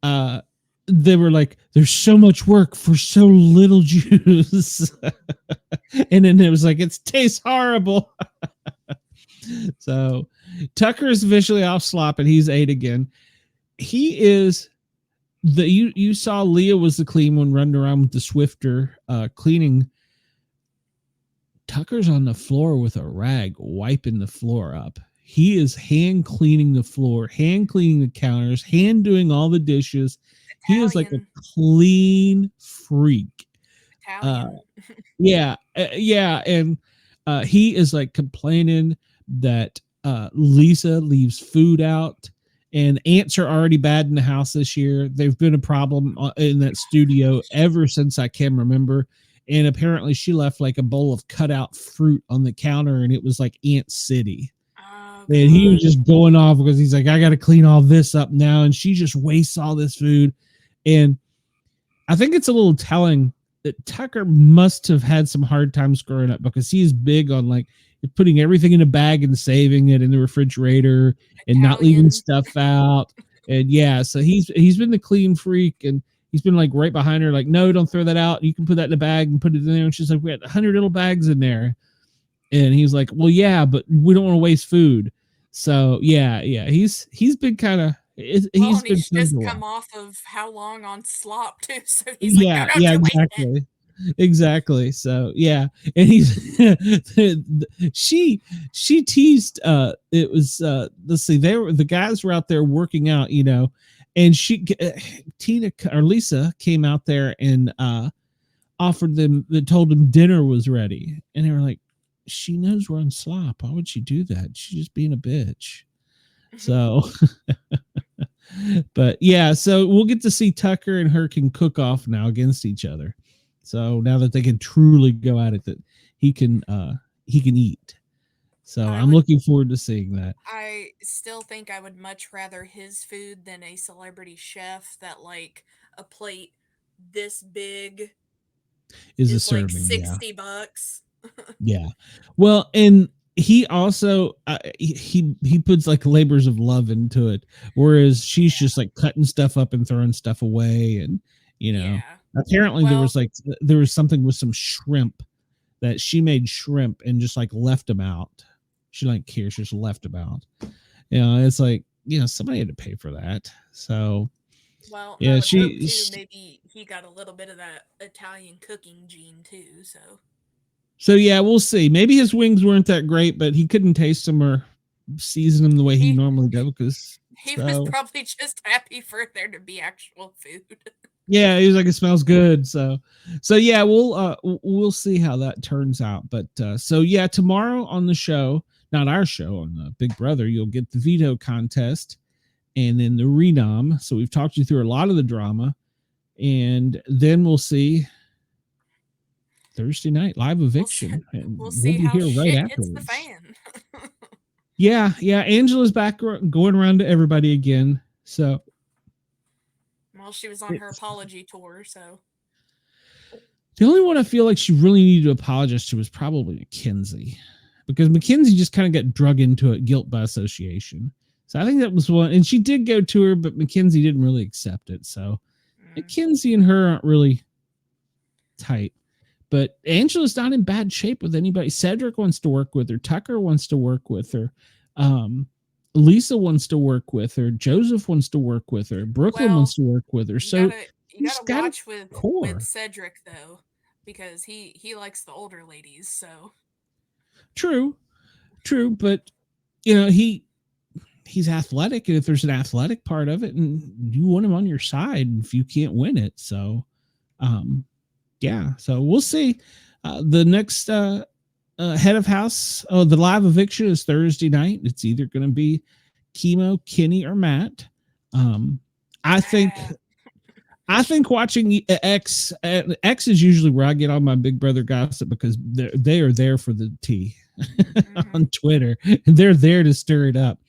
they were like, "There's so much work for so little juice." And then it was like, "It tastes horrible." So Tucker is officially off slop, and he's 8 again. He is you saw Leah was the clean one running around with the Swifter cleaning. Tucker's on the floor with a rag wiping the floor up. He is hand cleaning the floor, hand cleaning the counters, hand doing all the dishes. He is like a clean freak. Italian. Yeah, and he is like complaining that Lisa leaves food out, and ants are already bad in the house this year. They've been a problem in that studio ever since I can remember. And apparently, she left like a bowl of cutout fruit on the counter, and it was like Ant City. Oh, and he was just going off because he's like, I got to clean all this up now, and she just wastes all this food. And I think it's a little telling that Tucker must have had some hard times growing up, because he's big on like putting everything in a bag and saving it in the refrigerator and not leaving stuff out. And yeah, so he's been the clean freak, and he's been like right behind her, like, no, don't throw that out. You can put that in a bag and put it in there. And she's like, we had 100 little bags in there. And he's like, well, yeah, but we don't want to waste food. So yeah, he's been kind of he's been just come off of how long on slop too, so he's like, no, exactly. Exactly. So yeah, and she teased. It was let's see, the guys were out there working out, and Tina or Lisa came out there and offered them. They told them dinner was ready, and they were like, she knows we're on slop. Why would she do that? She's just being a bitch. So, but yeah, so we'll get to see Tucker and her can cook off now against each other. So now that they can truly go at it, that he can eat. So I'm looking forward to seeing that. I still think I would much rather his food than a celebrity chef that like a plate this big is a serving, like $60. Yeah. Well, and he also he puts like labors of love into it, whereas she's just like cutting stuff up and throwing stuff away. And apparently there was something with some shrimp that she made shrimp and just like left them out. She like cares, she just left them out. It's like, somebody had to pay for that. So yeah, maybe he got a little bit of that Italian cooking gene too. So yeah, we'll see. Maybe his wings weren't that great, but he couldn't taste them or season them the way he normally does, because he was probably just happy for there to be actual food. Yeah, he was like, it smells good. So yeah, we'll see how that turns out. But so yeah, tomorrow on the show, not our show, on Big Brother, you'll get the veto contest and then the renom. So we've talked you through a lot of the drama, and then we'll see Thursday night live eviction. We'll see how here shit hits the fan. Yeah, Angela's back going around to everybody again. So, well, she was on her apology tour, so the only one I feel like she really needed to apologize to was probably Mackenzie, because Mackenzie just kind of got drug into it, guilt by association. So I think that was one, and she did go to her, but Mackenzie didn't really accept it. So Mackenzie and her aren't really tight. But Angela's not in bad shape with anybody. Cedric wants to work with her. Tucker wants to work with her. Lisa wants to work with her. Joseph wants to work with her. Brooklyn Well, wants to work with her. you So gotta she's got a watch with core. Cedric though, because he likes the older ladies. So True, but he's athletic, and if there's an athletic part of it, and you want him on your side, if you can't win it, so yeah. So we'll see. The next head of house, the live eviction is Thursday night. It's either going to be Chemo, Kenny, or Matt. I think watching X is usually where I get all my Big Brother gossip, because they are there for the tea on Twitter, and they're there to stir it up.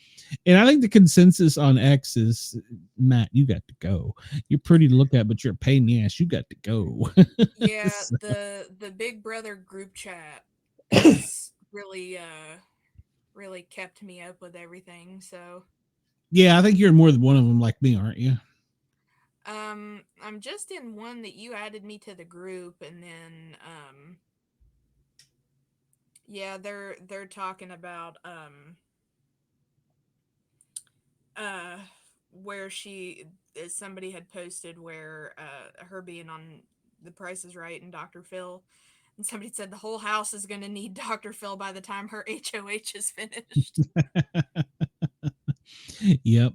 And I think the consensus on X is, Matt, you got to go. You're pretty to look at, but you're a pain in the ass. You got to go. yeah, the Big Brother group chat has really really kept me up with everything. So yeah, I think you're more than one of them, like me, aren't you? I'm just in one that you added me to the group, and then yeah, they're talking about where somebody had posted where her being on The Price is Right and Dr. Phil, and somebody said the whole house is going to need Dr. Phil by the time her HOH is finished. Yep.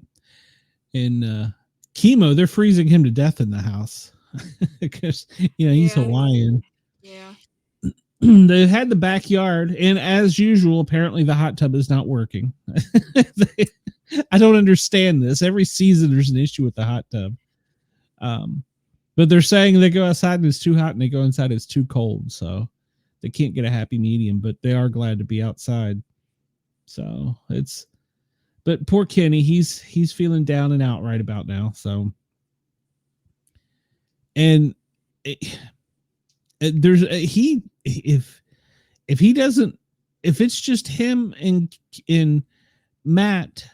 And Chemo, they're freezing him to death in the house because he's Hawaiian. Yeah. They had the backyard, and as usual, apparently the hot tub is not working. I don't understand this. Every season there's an issue with the hot tub. But they're saying they go outside and it's too hot, and they go inside it's too cold. So they can't get a happy medium, but they are glad to be outside. So but poor Kenny, he's feeling down and out right about now. So, and if he doesn't, if it's just him and Matt,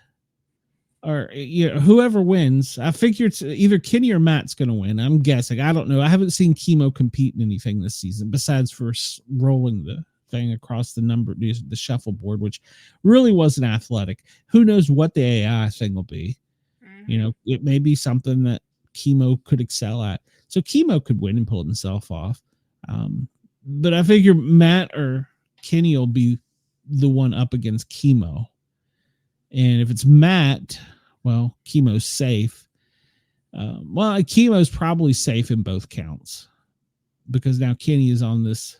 or whoever wins, I figure it's either Kenny or Matt's going to win. I'm guessing. I don't know. I haven't seen Chemo compete in anything this season besides for rolling the thing across the shuffleboard, which really wasn't athletic. Who knows what the AI thing will be? It may be something that Chemo could excel at. So Chemo could win and pull himself off. But I figure Matt or Kenny will be the one up against Chemo. And if it's Matt, well, Chemo's safe. Chemo's probably safe in both counts, because now Kenny is on this.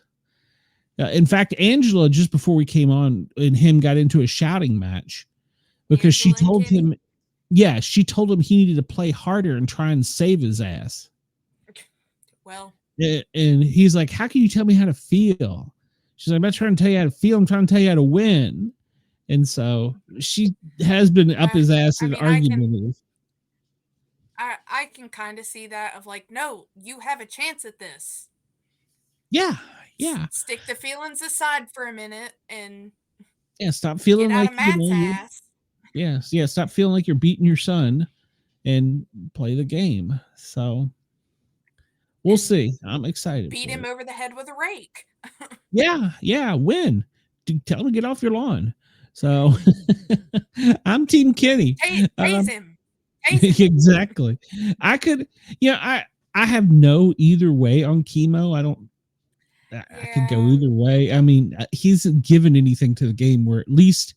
In fact, Angela, just before we came on, and him got into a shouting match because she told him, she told him he needed to play harder and try and save his ass. Well, and he's like, how can you tell me how to feel? She's like, I'm not trying to tell you how to feel. I'm trying to tell you how to win. And so she has been up his ass in arguments. I can kind of see that of like, no, you have a chance at this. Yeah. Stick the feelings aside for a minute and stop feeling like Matt's ass. Yeah, stop feeling like you're beating your son and play the game. So we'll see. I'm excited. Beat him over the head with a rake. Yeah, win. Tell him to get off your lawn. So I'm Team Kenny. Praise him. Exactly. I could, I have no either way on Chemo. I could go either way. I mean, he's given anything to the game where at least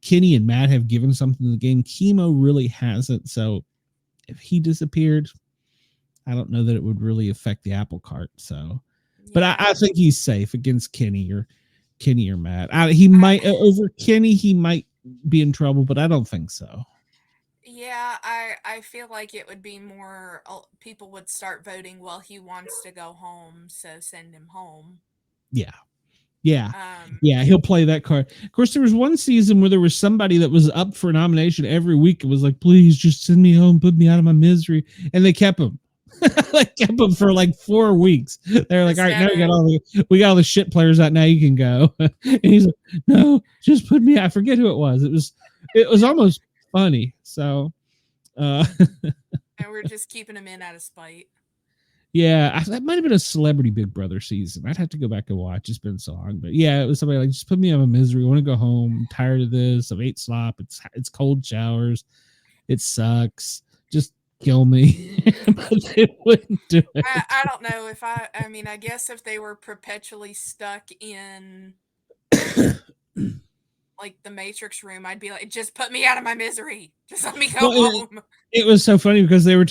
Kenny and Matt have given something to the game. Chemo really hasn't. So if he disappeared, I don't know that it would really affect the apple cart. So, but I think he's safe against Kenny or Matt. He might over Kenny. He might be in trouble, but I don't think so. Yeah, I feel like it would be more, people would start voting, well, he wants to go home, so send him home. Yeah, he'll play that card. Of course, there was one season where there was somebody that was up for nomination every week. It was like, please just send me home, put me out of my misery. And they kept him. They kept him for like 4 weeks. They're like, all right, now we got all the shit players out. Now you can go. And he's like, no, just put me out. I forget who it was. It was almost funny. So, and we're just keeping him in out of spite. Yeah, that might have been a Celebrity Big Brother season. I'd have to go back and watch. It's been so long, but yeah, it was somebody like, just put me out of misery. I want to go home. I'm tired of this. I've ate slop. It's cold showers. It sucks. Just kill me. But they wouldn't do it. I don't know if I mean, I guess if they were perpetually stuck in like the Matrix room, I'd be like, just put me out of my misery. Just let me go home. It was so funny because they were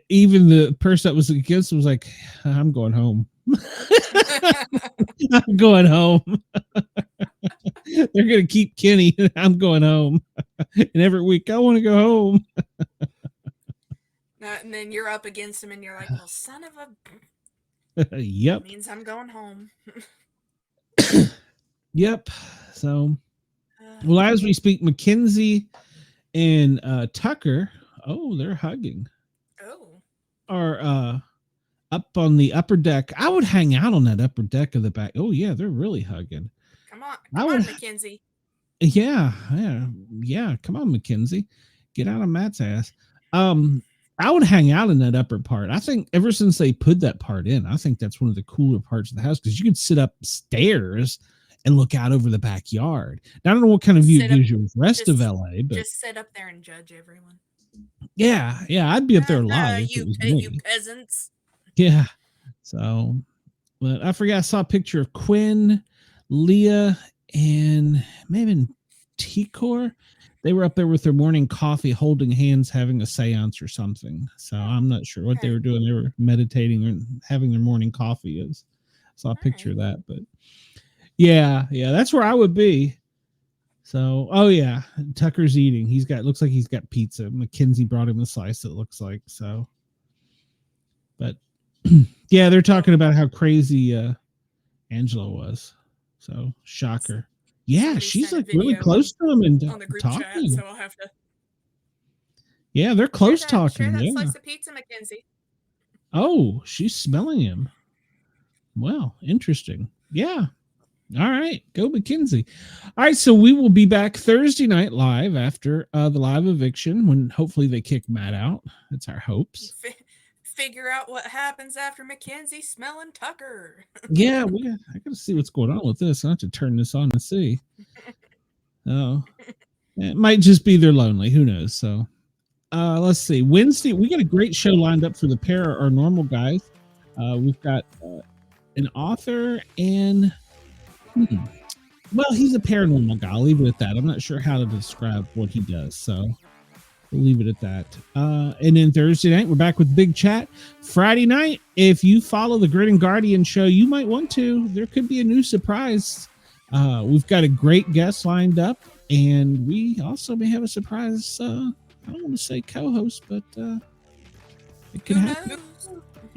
even the person that was against was like, I'm going home. I'm going home. They're going to keep Kenny. I'm going home. And every week, I want to go home. And then you're up against him and you're like, well, son of a... Yep. That means I'm going home. Yep. So, well, as we speak, Mackenzie and Tucker, they're hugging. Are up on the upper deck. I would hang out on that upper deck of the back. Oh, yeah, they're really hugging. Come on, Mackenzie. Yeah. Come on, Mackenzie. Get out of Matt's ass. I would hang out in that upper part. I think ever since they put that part in, I think that's one of the cooler parts of the house because you could sit upstairs and look out over the backyard. Now, I don't know what kind of view it gives you with the rest of LA, but just sit up there and judge everyone. Yeah, I'd be up there live. You peasants. Yeah. So, but I forgot. I saw a picture of Quinn, Leah, and maybe T-Core. They were up there with their morning coffee, holding hands, having a seance or something. So I'm not sure what they were doing. They were meditating or having their morning coffee. I saw a picture of that, but yeah, that's where I would be. So, Tucker's eating. Looks like he's got pizza. Mackenzie brought him a slice, it looks like. So, but yeah, they're talking about how crazy Angela was. So, shocker. Yeah, she's like really close to him and on the group talking. Chat, so I'll have to. Yeah, they're close talking. Share that slice of pizza, Mackenzie. Oh, she's smelling him. Well, interesting. Yeah. All right, go Mackenzie. All right, so we will be back Thursday night live after the live eviction when hopefully they kick Matt out. That's our hopes. Figure out what happens after Mackenzie smelling Tucker. Yeah, I got to see what's going on with this. I have to turn this on and see. Oh, it might just be they're lonely. Who knows? So, let's see. Wednesday, we got a great show lined up for the pair, our normal guys. We've got an author and well, he's a paranormal guy. I'll leave it at that. I'm not sure how to describe what he does, so we'll leave it at that. And then Thursday night, we're back with Big Chat. Friday night, if you follow the Grid and Guardian show, you might want to. There could be a new surprise. We've got a great guest lined up, and we also may have a surprise. I don't want to say co-host, but it could happen.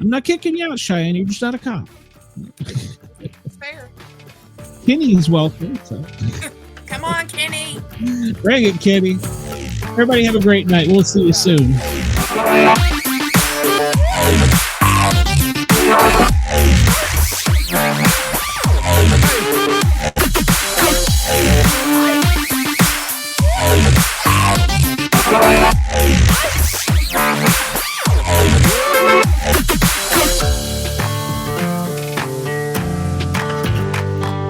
I'm not kicking you out, Cheyenne. You're just not a cop. It's fair. Kenny's welcome. So. Come on, Kenny. Bring it, Kenny. Everybody have a great night. We'll see you soon.